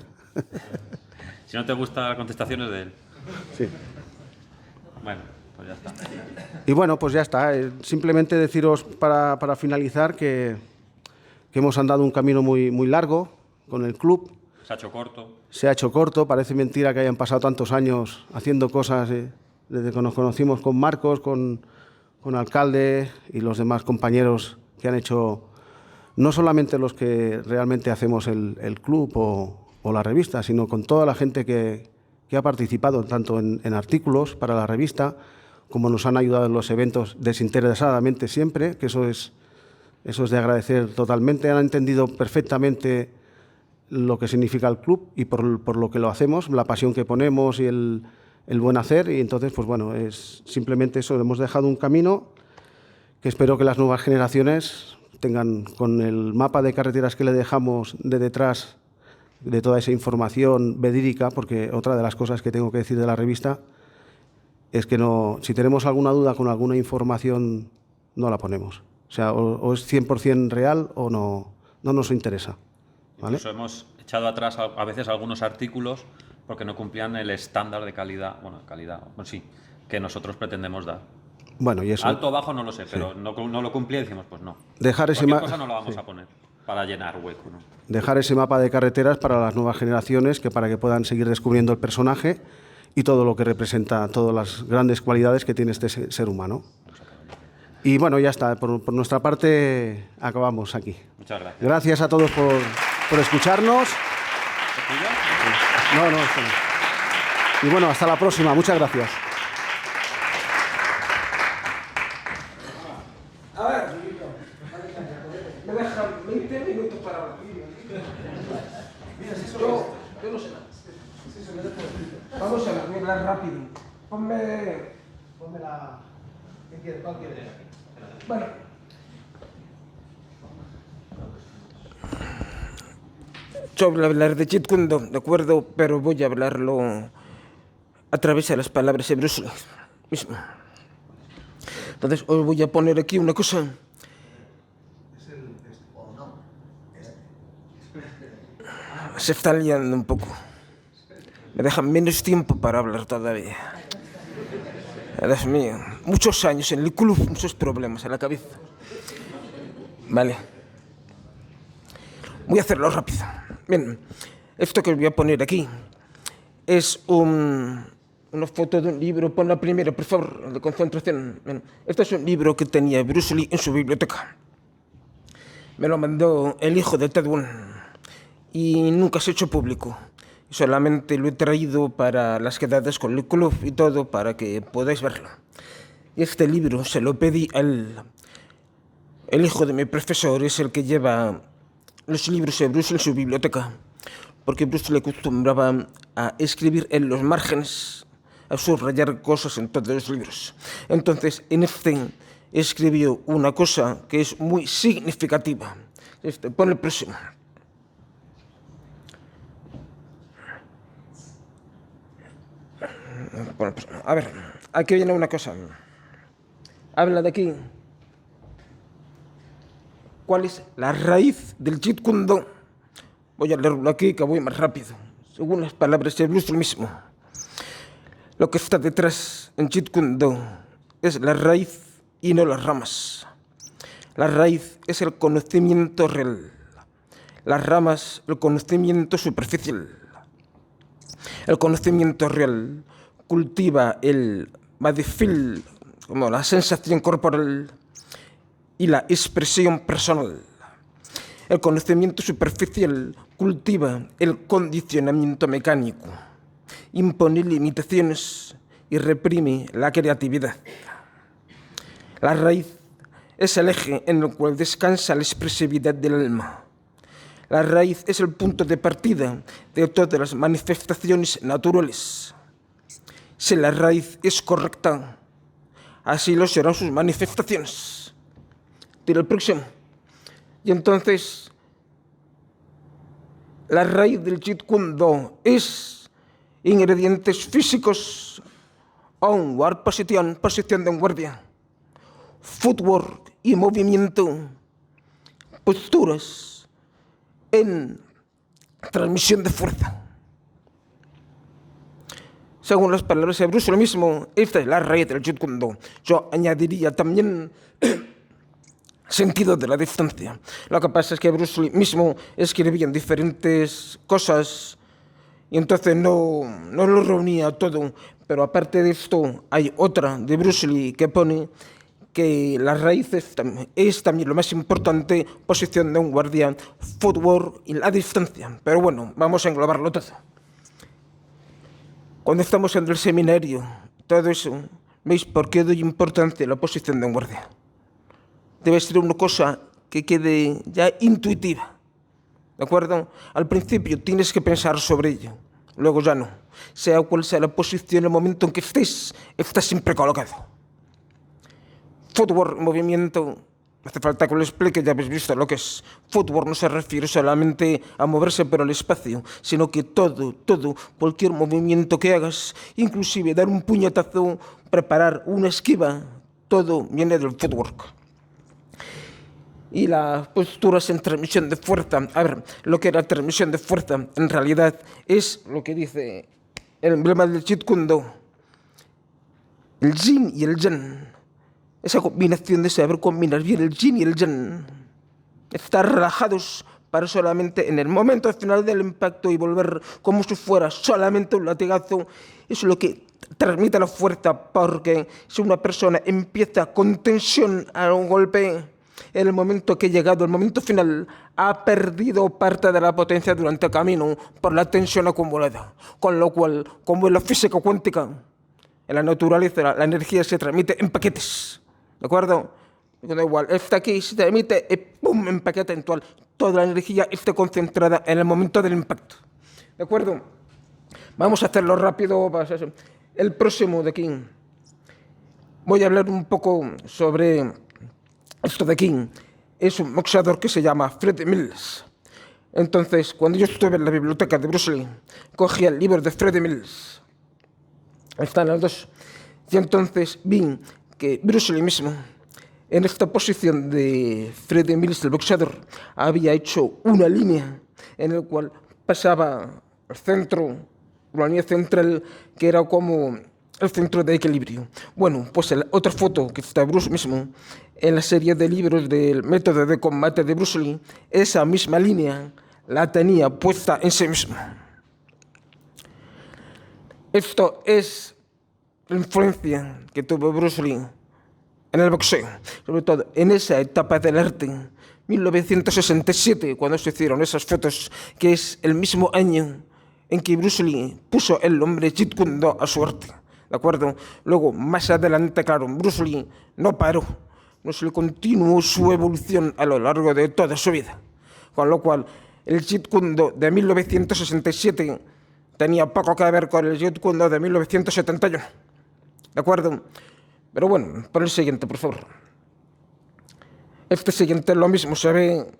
Si no te gusta la contestación es de él. Sí. Bueno, pues ya está. Y bueno, pues ya está. Simplemente deciros para finalizar que hemos andado un camino muy, muy largo con el club. Se ha hecho corto. Se ha hecho corto. Parece mentira que hayan pasado tantos años haciendo cosas desde que nos conocimos con Marcos, con Alcalde y los demás compañeros que han hecho, no solamente los que realmente hacemos el club o la revista, sino con toda la gente que ha participado tanto en artículos para la revista, como nos han ayudado en los eventos desinteresadamente siempre, que eso es de agradecer totalmente. Han entendido perfectamente lo que significa el club y por lo que lo hacemos, la pasión que ponemos y el buen hacer. Y entonces, pues bueno, es simplemente eso. Hemos dejado un camino que espero que las nuevas generaciones tengan, con el mapa de carreteras que le dejamos de detrás de toda esa información verídica, porque otra de las cosas que tengo que decir de la revista es que si tenemos alguna duda con alguna información, no la ponemos. O sea, o es 100% real o no nos interesa. ¿Vale? Incluso hemos echado atrás a veces algunos artículos porque no cumplían el estándar de calidad, que nosotros pretendemos dar. Bueno, y eso... Alto o bajo no lo sé, pero no lo cumplía y decimos, pues no. Cualquier cosa no la vamos a poner para llenar hueco, ¿no? Dejar ese mapa de carreteras para las nuevas generaciones, para que puedan seguir descubriendo el personaje y todo lo que representa, todas las grandes cualidades que tiene este ser humano. Y bueno, ya está. Por nuestra parte, acabamos aquí. Muchas gracias. Gracias a todos por escucharnos. No. Y bueno, hasta la próxima. Muchas gracias. A ver, me dejan 20 minutos para hablar. Yo no sé nada. Vamos a ver, voy a hablar rápido. Ponme la... ¿Cuál quieres? Bueno. Yo voy a hablar de Jeet Kune Do, de acuerdo, pero voy a hablarlo a través de las palabras de Bruce Lee mismo. Entonces, os voy a poner aquí una cosa. Se está liando un poco. Me dejan menos tiempo para hablar todavía. Dios mío, muchos años en el club, muchos problemas en la cabeza. Vale. Voy a hacerlo rápido. Bien, esto que os voy a poner aquí es una foto de un libro. Pon la primera, por favor, de concentración. Bien, este es un libro que tenía Bruce Lee en su biblioteca. Me lo mandó el hijo de Ted Woon y nunca se ha hecho público. Solamente lo he traído para las quedadas con el club y todo, para que podáis verlo. Y este libro se lo pedí a él. El hijo de mi profesor es el que lleva los libros de Bruce en su biblioteca. porque Bruce Lee acostumbraba a escribir en los márgenes, a subrayar cosas en todos los libros. Entonces, en este escribió una cosa que es muy significativa. Pon el próximo. A ver, aquí viene una cosa. Habla de aquí. ¿Cuál es la raíz del Jeet Kune Do? Voy a leerlo aquí, que voy más rápido. Según las palabras de Bruce Lee mismo, lo que está detrás en Jeet Kune Do es la raíz y no las ramas. La raíz es el conocimiento real. Las ramas, el conocimiento superficial. El conocimiento real cultiva el body feel, como la sensación corporal, y la expresión personal. El conocimiento superficial cultiva el condicionamiento mecánico, impone limitaciones y reprime la creatividad. La raíz es el eje en el cual descansa la expresividad del alma. La raíz es el punto de partida de todas las manifestaciones naturales. Si la raíz es correcta, así lo serán sus manifestaciones. Tira el próximo. Y entonces, la raíz del Jeet Kune Do es ingredientes físicos, onward posición de guardia, footwork y movimiento, posturas en transmisión de fuerza. Según las palabras de Bruce Lee mismo, esta es la raíz del Jeet Kune Do. Yo añadiría también sentido de la distancia. Lo que pasa es que Bruce Lee mismo escribía en diferentes cosas y entonces no lo reunía todo. Pero aparte de esto, hay otra de Bruce Lee que pone que la raíz es también lo más importante, posición de un guardián, footwork y la distancia. Pero bueno, vamos a englobarlo todo. Cuando estamos en el seminario, todo eso, ¿veis por qué doy importancia a la posición de un guardia? Debe ser una cosa que quede ya intuitiva, ¿de acuerdo? Al principio tienes que pensar sobre ello, luego ya no. Sea cual sea la posición, en el momento en que estés, estás siempre colocado. Footwork, movimiento, no hace falta que lo explique, ya habéis visto lo que es. Footwork no se refiere solamente a moverse por el espacio, sino que todo, cualquier movimiento que hagas, inclusive dar un puñetazo, preparar una esquiva, todo viene del footwork. Y las posturas en transmisión de fuerza. A ver, lo que era transmisión de fuerza en realidad es lo que dice el emblema del Jeet Kune Do. El yin y el yang. Esa combinación de saber combinar bien el yin y el yang. Estar relajados para solamente en el momento final del impacto y volver como si fuera solamente un latigazo. Eso es lo que transmite la fuerza, porque si una persona empieza con tensión a un golpe, en el momento que ha llegado, el momento final, ha perdido parte de la potencia durante el camino por la tensión acumulada. Con lo cual, como en la física cuántica, en la naturaleza, la energía se transmite en paquetes. ¿De acuerdo? Da igual, está aquí, se transmite y ¡pum! En paquete eventual. Toda la energía está concentrada en el momento del impacto. ¿De acuerdo? Vamos a hacerlo rápido. El próximo de aquí. Voy a hablar un poco sobre esto de aquí. Es un boxeador que se llama Freddie Mills. Entonces, cuando yo estuve en la biblioteca de Bruce Lee, cogí el libro de Freddie Mills. Están los dos. Y entonces vi que Bruce Lee mismo, en esta posición de Freddie Mills, el boxeador, había hecho una línea en la cual pasaba el centro, la línea central, que era como el centro de equilibrio. Bueno, pues la otra foto que está Bruce mismo, en la serie de libros del método de combate de Bruce Lee, esa misma línea la tenía puesta en sí mismo. Esto es la influencia que tuvo Bruce Lee en el boxeo, sobre todo en esa etapa del arte, 1967, cuando se hicieron esas fotos, que es el mismo año en que Bruce Lee puso el nombre Jeet Kune Do a su arte, ¿de acuerdo? Luego, más adelante, claro, Bruce Lee no paró, Bruce Lee continuó su evolución a lo largo de toda su vida, con lo cual el Jeet Kune Do de 1967 tenía poco que ver con el Jeet Kune Do de 1971. ¿De acuerdo? Pero bueno, pon el siguiente, por favor. Este siguiente es lo mismo, se ve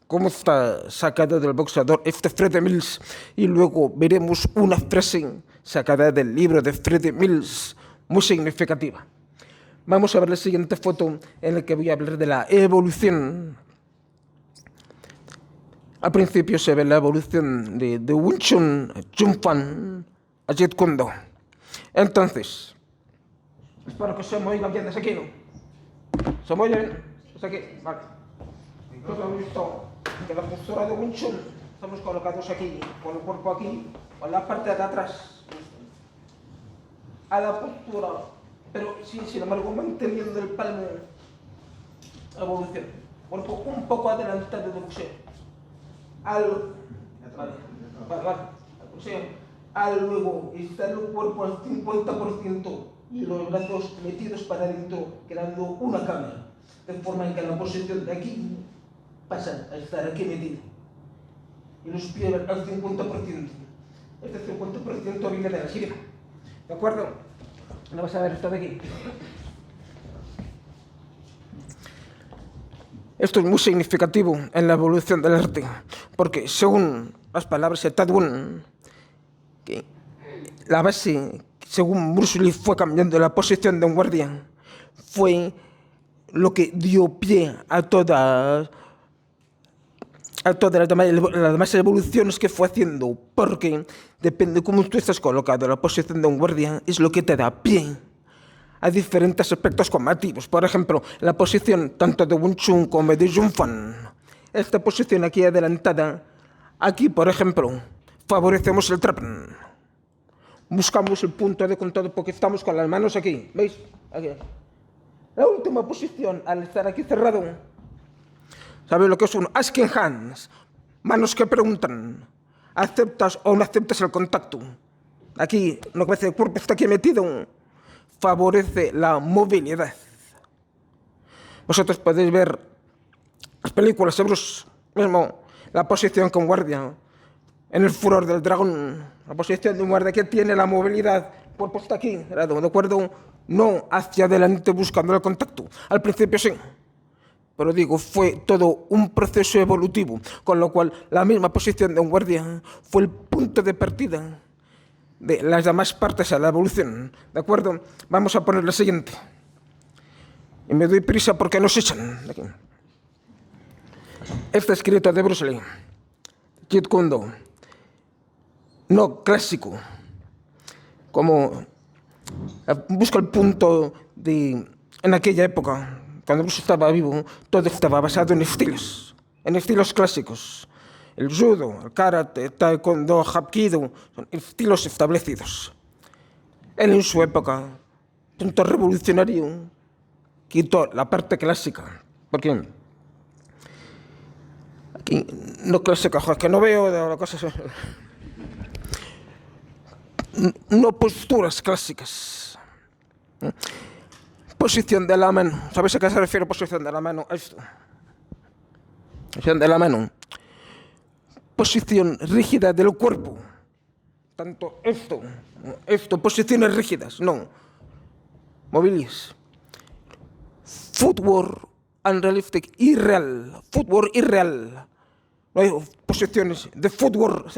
cómo está sacado del boxeador Freddie Mills, y luego veremos una frase sacada del libro de Freddie Mills, muy significativa. Vamos a ver la siguiente foto en la que voy a hablar de la evolución. Al principio se ve la evolución de Wing Chun, Jun Fan a Jeet Kune Do. Entonces, espero que se me oiga bien desde aquí, ¿no? ¿Se me oye bien? Desde aquí, vale. Entonces hemos visto que la postura de Wing Chun estamos colocados aquí, con el cuerpo aquí, con la parte de atrás. A la postura, pero sin embargo manteniendo el palmo. Evolución. Cuerpo un poco adelantado del boxeo. Luego está el cuerpo al 50% y los brazos metidos para adentro, creando una cámara, de forma en que la posición de aquí pasa a estar aquí metido. Y los pies al 50%. Este 50% viene de la silla. ¿De acuerdo? Ahora vas a ver esto de aquí. Esto es muy significativo en la evolución del arte, porque según las palabras de Ted Wun, que la base, según Bruce Lee fue cambiando la posición de un guardián, fue lo que dio pie a todas las demás evoluciones que fue haciendo, porque depende de cómo tú estás colocado en la posición de un guardián, es lo que te da pie a diferentes aspectos combativos. Por ejemplo, la posición tanto de Wing Chun como de Jun Fan. Esta posición aquí adelantada, aquí por ejemplo, favorecemos el trap. Buscamos el punto de contacto porque estamos con las manos aquí. ¿Veis? Aquí. La última posición, al estar aquí cerrado, ¿sabéis lo que es un asking hands? Manos que preguntan, ¿aceptas o no aceptas el contacto? Aquí, lo que parece el cuerpo está aquí metido, favorece la movilidad. Vosotros podéis ver las películas de Bruce, mismo la posición con guardia, en el furor del dragón, la posición de un guardia que tiene la movilidad, el cuerpo está aquí, ¿de acuerdo? No hacia adelante buscando el contacto. Al principio sí, pero digo, fue todo un proceso evolutivo, con lo cual la misma posición de un guardia fue el punto de partida de las demás partes a la evolución. ¿De acuerdo? Vamos a poner la siguiente. Y me doy prisa porque nos echan de aquí. Este escrito de Bruce Lee, Jeet Kune Do, no clásico, como busca el punto de, en aquella época, cuando Bruce estaba vivo, todo estaba basado en estilos clásicos. El judo, el karate, el taekwondo, el hapkido, son estilos establecidos. Él en su época, tanto revolucionario, quitó la parte clásica. Porque aquí, no clásica, que no veo las cosas. No posturas clásicas. Posición de la mano. ¿Sabes a qué se refiere posición de la mano? Esto. Posición de la mano. Posición rígida del cuerpo. Tanto esto, posiciones rígidas, no. Móviles. Footwork unrealistic, irreal. Footwork irreal. No hay posiciones de footwork,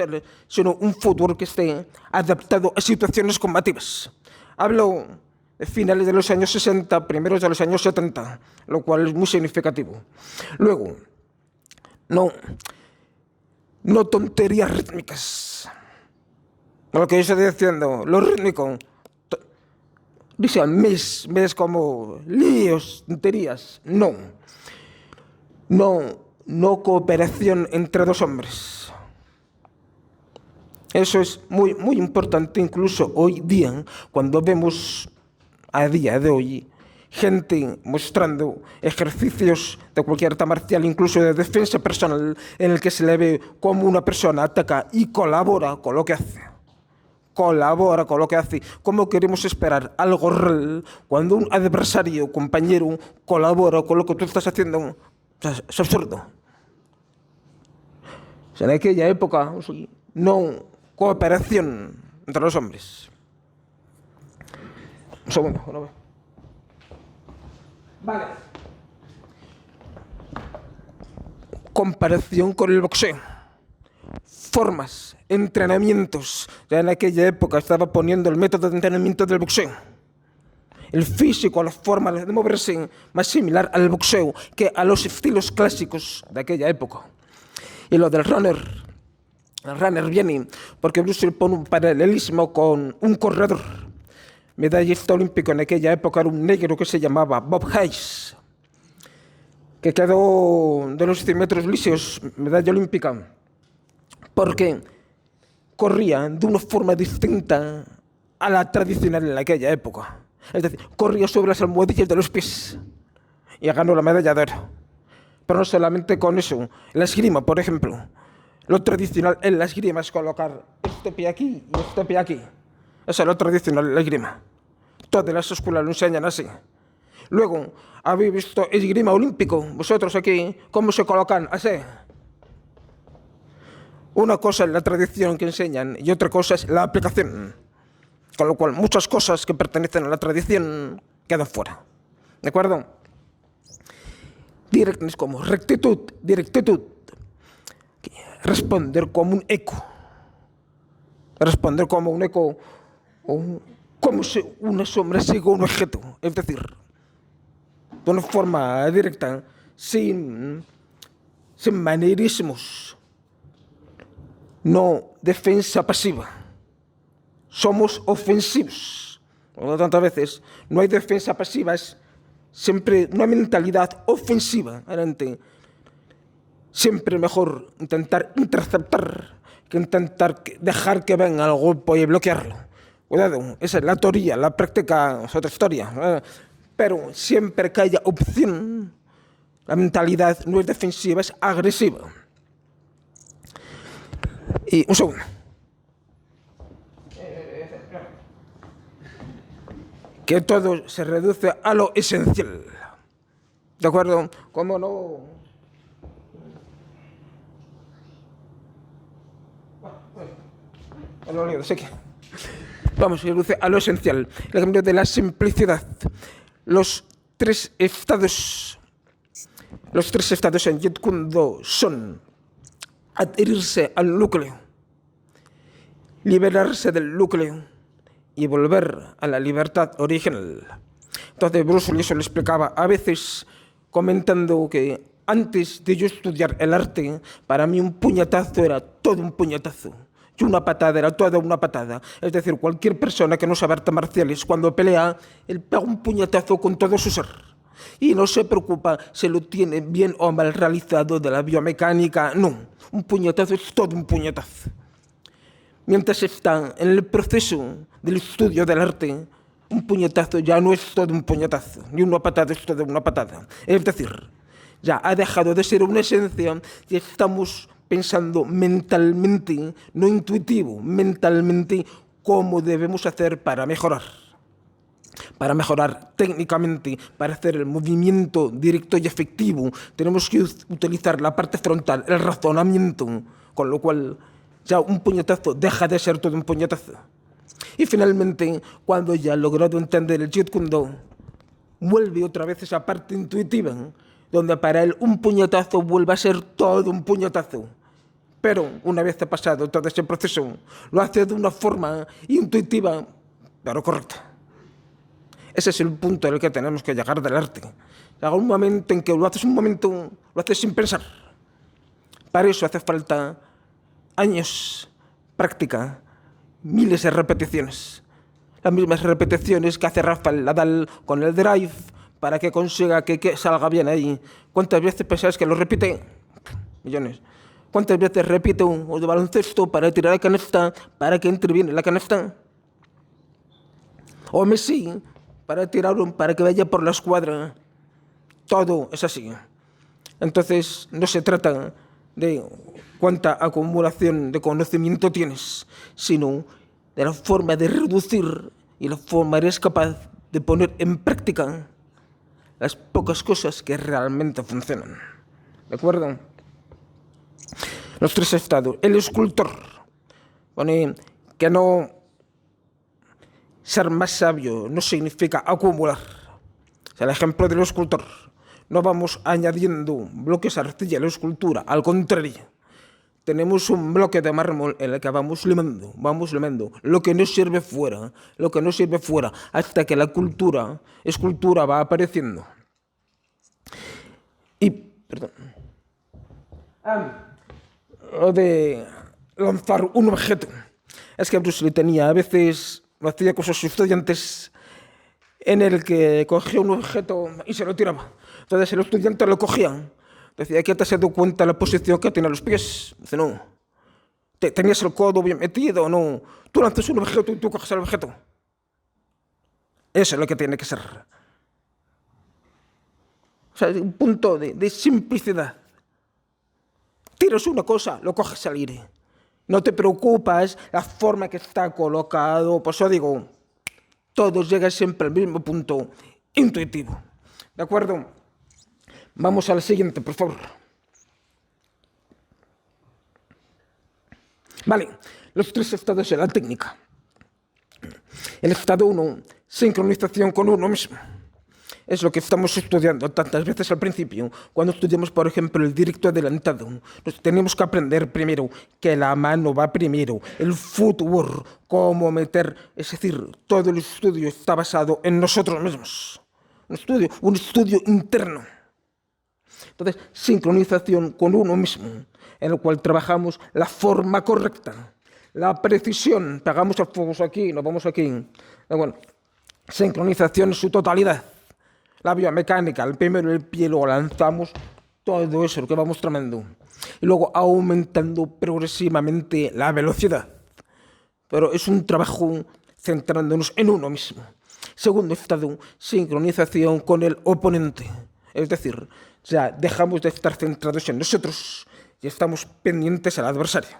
sino un footwork que esté adaptado a situaciones combativas. Hablo de finales de los años 60, primeros de los años 70, lo cual es muy significativo. Luego, no tonterías rítmicas. Lo que yo estoy diciendo, lo rítmico, dicen mes como líos, tonterías. No cooperación entre dos hombres. Eso es muy, muy importante, incluso hoy día, cuando vemos a día de hoy gente mostrando ejercicios de cualquier arte marcial, incluso de defensa personal, en el que se le ve como una persona ataca y colabora con lo que hace. ¿Cómo queremos esperar algo real cuando un adversario, compañero, colabora con lo que tú estás haciendo? Es absurdo. O sea, en aquella época no cooperación entre los hombres. Un segundo, no veo. Vale. Comparación con el boxeo. Formas, entrenamientos. Ya en aquella época estaba poniendo el método de entrenamiento del boxeo. El físico, la forma de moverse más similar al boxeo que a los estilos clásicos de aquella época. Y lo del runner. El runner viene porque Bruce Lee pone un paralelismo con un corredor. Medallista olímpico en aquella época era un negro que se llamaba Bob Hayes, que quedó de los 100 metros lisos medalla olímpica porque corría de una forma distinta a la tradicional en aquella época. Es decir, corría sobre las almohadillas de los pies y ganó la medalla de oro. Pero no solamente con eso, en la esgrima, por ejemplo, lo tradicional en la esgrima es colocar este pie aquí y este pie aquí. Eso es lo tradicional en la esgrima. Todas las escuelas lo enseñan así. Luego, ¿habéis visto esgrima olímpico? Vosotros aquí, ¿cómo se colocan? Así. Una cosa es la tradición que enseñan y otra cosa es la aplicación. Con lo cual, muchas cosas que pertenecen a la tradición quedan fuera. ¿De acuerdo? Directness como rectitud, directitud. Responder como un eco. Responder como un eco, o como si una sombra sigue un objeto. Es decir, de una forma directa, sin manierismos. No defensa pasiva. Somos ofensivos. Por lo tanto, a veces no hay defensa pasiva, es siempre una mentalidad ofensiva. Adelante. Siempre mejor intentar interceptar que intentar dejar que venga el golpe y bloquearlo. Cuidado, esa es la teoría, la práctica es otra historia. Pero siempre que haya opción, la mentalidad no es defensiva, es agresiva. Y un segundo. Que todo se reduce a lo esencial. ¿De acuerdo? ¿Cómo no? Vamos, se reduce a lo esencial. El ejemplo de la simplicidad. Los tres estados en Jeet Kune Do son adherirse al núcleo, liberarse del núcleo y volver a la libertad original. Entonces Bruce Lee se lo explicaba a veces comentando que antes de yo estudiar el arte, para mí un puñetazo era todo un puñetazo. Y una patada era toda una patada. Es decir, cualquier persona que no sabe artes marciales, cuando pelea, él pega un puñetazo con todo su ser. Y no se preocupa si lo tiene bien o mal realizado de la biomecánica. No, un puñetazo es todo un puñetazo. Mientras está en el proceso del estudio del arte, un puñetazo ya no es todo un puñetazo, ni una patada es toda una patada. Es decir, ya ha dejado de ser una esencia y estamos pensando mentalmente, no intuitivo, mentalmente, cómo debemos hacer para mejorar. Para mejorar técnicamente, para hacer el movimiento directo y efectivo, tenemos que utilizar la parte frontal, el razonamiento, con lo cual ya un puñetazo deja de ser todo un puñetazo. Y finalmente, cuando ya ha logrado entender el Jeet Kune Do, vuelve otra vez esa parte intuitiva, donde para él un puñetazo vuelve a ser todo un puñetazo. Pero una vez ha pasado todo ese proceso, lo hace de una forma intuitiva, pero correcta. Ese es el punto en el que tenemos que llegar del arte. Llega un momento en que lo haces lo haces sin pensar. Para eso hace falta años, práctica, miles de repeticiones. Las mismas repeticiones que hace Rafael Nadal con el drive para que consiga que salga bien ahí. ¿Cuántas veces pensáis que lo repite? Millones. ¿Cuántas veces repite un de baloncesto para tirar la canasta, para que entre bien en la canasta? O Messi, para tirar para que vaya por la escuadra. Todo es así. Entonces, no se trata de cuánta acumulación de conocimiento tienes, sino de la forma de reducir y la forma eres capaz de poner en práctica las pocas cosas que realmente funcionan. ¿De acuerdo? Los tres estados. El escultor pone que no ser más sabio no significa acumular. O sea, el ejemplo del escultor. No vamos añadiendo bloques de arcilla a la escultura, al contrario. Tenemos un bloque de mármol en el que vamos limando lo que no sirve fuera, hasta que la escultura va apareciendo. Y, perdón, lo de lanzar un objeto. Es que Bruce Lee tenía, a veces lo hacía con sus estudiantes, en el que cogía un objeto y se lo tiraba. Entonces el estudiante lo cogía. Decía, ¿qué te has dado cuenta de la posición que tiene los pies? Dice, no. ¿Tenías el codo bien metido o no? Tú lanzas un objeto y tú coges el objeto. Eso es lo que tiene que ser. O sea, un punto de simplicidad. Tiras una cosa, lo coges al aire. No te preocupas la forma que está colocado. Por eso digo, todo llega siempre al mismo punto intuitivo. ¿De acuerdo? Vamos a la siguiente, por favor. Vale, los tres estados de la técnica. El estado 1, sincronización con uno mismo. Es lo que estamos estudiando tantas veces al principio. Cuando estudiamos, por ejemplo, el directo adelantado, nos tenemos que aprender primero que la mano va primero, el footwork, cómo meter, es decir, todo el estudio está basado en nosotros mismos. Un estudio interno. Entonces, sincronización con uno mismo, en el cual trabajamos la forma correcta, la precisión. Pegamos el fuego aquí, nos vamos aquí. Bueno, sincronización en su totalidad. La biomecánica, el primero el pie, luego lanzamos todo eso, lo que vamos tramando. Y luego aumentando progresivamente la velocidad. Pero es un trabajo centrándonos en uno mismo. Segundo estado, sincronización con el oponente. Es decir, ya dejamos de estar centrados en nosotros y estamos pendientes al adversario.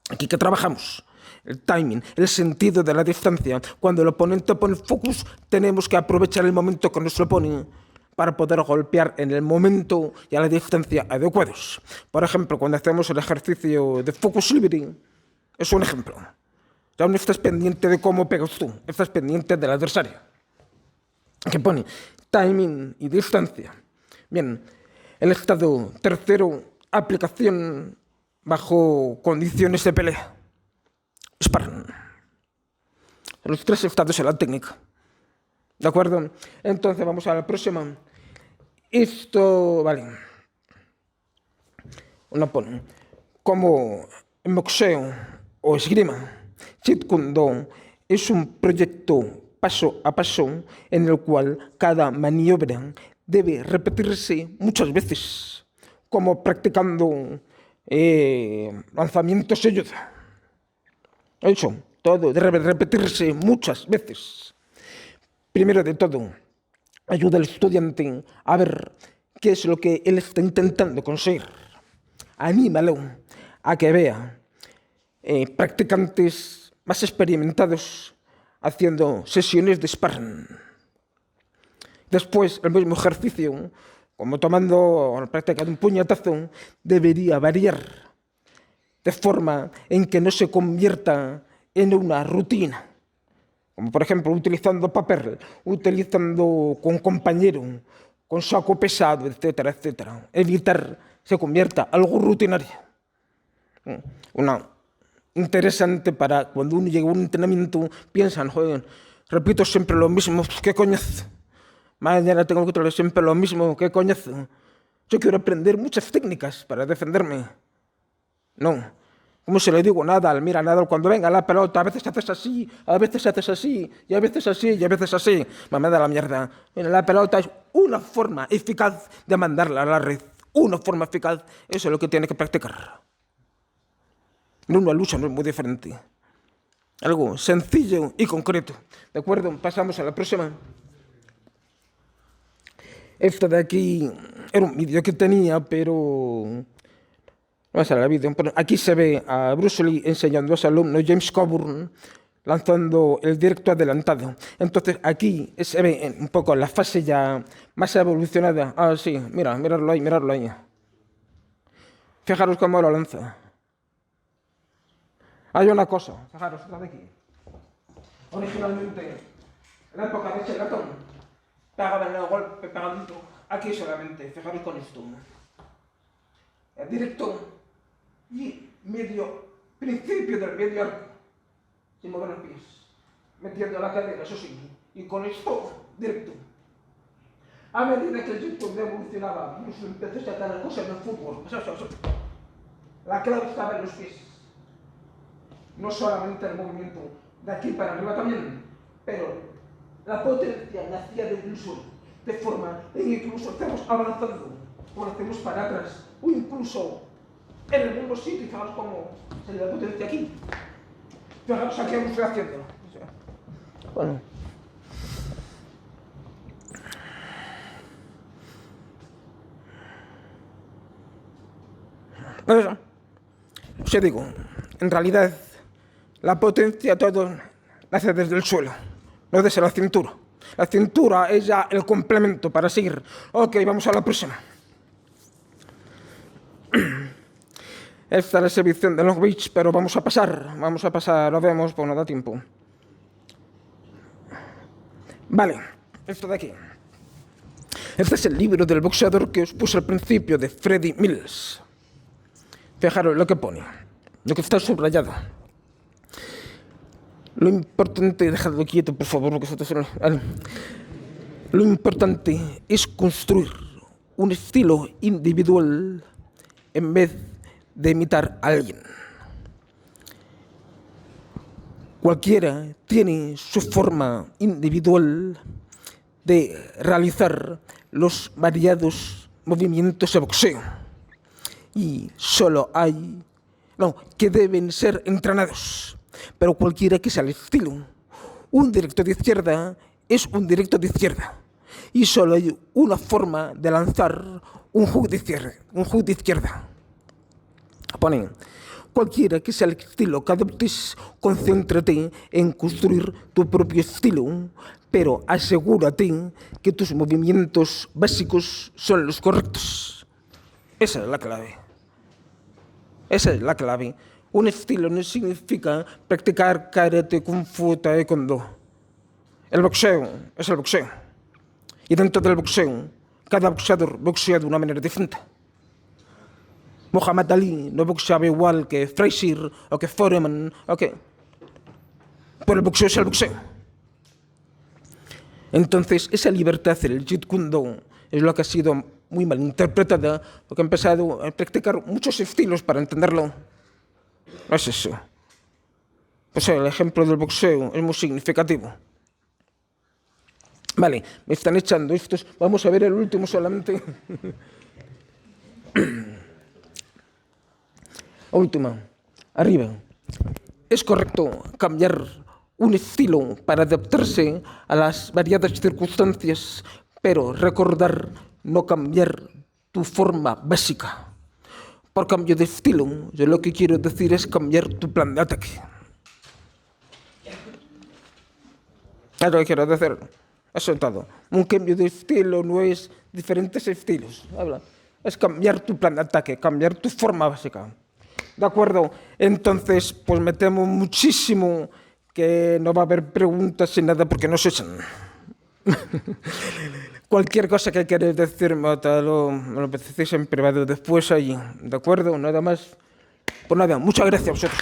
Aquí que trabajamos. El timing, el sentido de la distancia. Cuando el oponente pone focus, tenemos que aprovechar el momento que nos lo pone para poder golpear en el momento y a la distancia adecuados. Por ejemplo, cuando hacemos el ejercicio de focus libering, es un ejemplo. Ya no estás pendiente de cómo pegas tú, estás pendiente del adversario. Que pone timing y distancia. Bien, el estado tercero, aplicación bajo condiciones de pelea. Sparring. Los tres estados en la técnica. ¿De acuerdo? Entonces vamos a la próxima. Esto, vale. Una pone como en boxeo o esgrima. Jeet Kune Do es un proyecto paso a paso en el cual cada maniobra debe repetirse muchas veces, como practicando lanzamientos de judo. Eso, todo debe repetirse muchas veces. Primero de todo, ayuda al estudiante a ver qué es lo que él está intentando conseguir. Anímalo a que vea practicantes más experimentados haciendo sesiones de sparring. Después, el mismo ejercicio, como tomando la práctica de un puñetazo, debería variar de forma en que no se convierta en una rutina. Como por ejemplo, utilizando papel, utilizando con compañero, con saco pesado, etcétera, etcétera. Evitar que se convierta en algo rutinario. Interesante para cuando uno llega a un entrenamiento, piensan, joder, repito siempre lo mismo, qué coñazo. Mañana tengo que traer siempre lo mismo, qué coñazo. Yo quiero aprender muchas técnicas para defenderme. No. ¿Cómo se le digo nada? Mira, nada, cuando venga la pelota, a veces haces así, a veces haces así, y a veces así, y a veces así. Me da la mierda. Mira, la pelota es una forma eficaz de mandarla a la red. Una forma eficaz. Eso es lo que tiene que practicar. En una lucha no es muy diferente. Algo sencillo y concreto. ¿De acuerdo? Pasamos a la próxima. Esta de aquí era un vídeo que tenía, pero no va a salir el vídeo. Aquí se ve a Bruce Lee enseñando a su alumno James Coburn lanzando el directo adelantado. Entonces aquí se ve un poco la fase ya más evolucionada. Ah, sí, mira, mirarlo ahí. Fijaros cómo lo lanza. Hay una cosa, fijaros, esta de aquí. Originalmente, en la época de Sheraton, pegaban el golpe pegadito aquí solamente, fijaros con esto. Directo y medio, principio del medio arco, sin mover los pies, metiendo la cadera, eso sí, y con esto, directo. A medida que el jiu-jitsu evolucionaba, incluso empezó a sacar cosas en el fútbol, eso. La clave estaba en los pies. No solamente el movimiento de aquí para arriba también, pero la potencia nacía desde el suelo, de forma que incluso estamos avanzando, o hacemos para atrás, o incluso en el mismo sitio, fijaos cómo se le da potencia aquí. Fijaos aquí cómo estoy haciéndolo. Bueno. Eso. Os digo, en realidad, la potencia todo nace desde el suelo, no desde la cintura. La cintura es ya el complemento para seguir. Ok, vamos a la próxima. Esta es la exhibición de Long Beach, pero vamos a pasar, lo vemos, pues no da tiempo. Vale, esto de aquí. Este es el libro del boxeador que os puse al principio, de Freddie Mills. Fijaros lo que pone, lo que está subrayado. Lo importante, dejadlo quieto, por favor, porque vale. Lo importante es construir un estilo individual en vez de imitar a alguien. Cualquiera tiene su forma individual de realizar los variados movimientos de boxeo. Y solo hay que deben ser entrenados. Pero cualquiera que sea el estilo. Un directo de izquierda es un directo de izquierda. Y solo hay una forma de lanzar un hook de izquierda. Ponen, cualquiera que sea el estilo que adoptes, concéntrate en construir tu propio estilo, pero asegúrate que tus movimientos básicos son los correctos. Esa es la clave. Esa es la clave. Un estilo no significa practicar karate, kung fu, taekwondo. El boxeo es el boxeo. Y dentro del boxeo, cada boxeador boxea de una manera diferente. Muhammad Ali no boxeaba igual que Frazier o que Foreman, pero el boxeo es el boxeo. Entonces, esa libertad del Jeet Kune Do es lo que ha sido muy mal interpretada, porque he empezado a practicar muchos estilos para entenderlo. No es eso. Pues el ejemplo del boxeo es muy significativo. Vale, me están echando estos. Vamos a ver el último solamente. Última. Arriba. Es correcto cambiar un estilo para adaptarse a las variadas circunstancias, pero recordar no cambiar tu forma básica. Por cambio de estilo, yo lo que quiero decir es cambiar tu plan de ataque. Es lo que quiero decir. Eso es todo. Un cambio de estilo no es diferentes estilos. Es cambiar tu plan de ataque, cambiar tu forma básica. ¿De acuerdo? Entonces, pues me temo muchísimo que no va a haber preguntas ni nada porque nos echan. Cualquier cosa que queréis decirme, me lo decís en privado después allí. ¿De acuerdo? Nada más. Pues nada, muchas gracias a vosotros.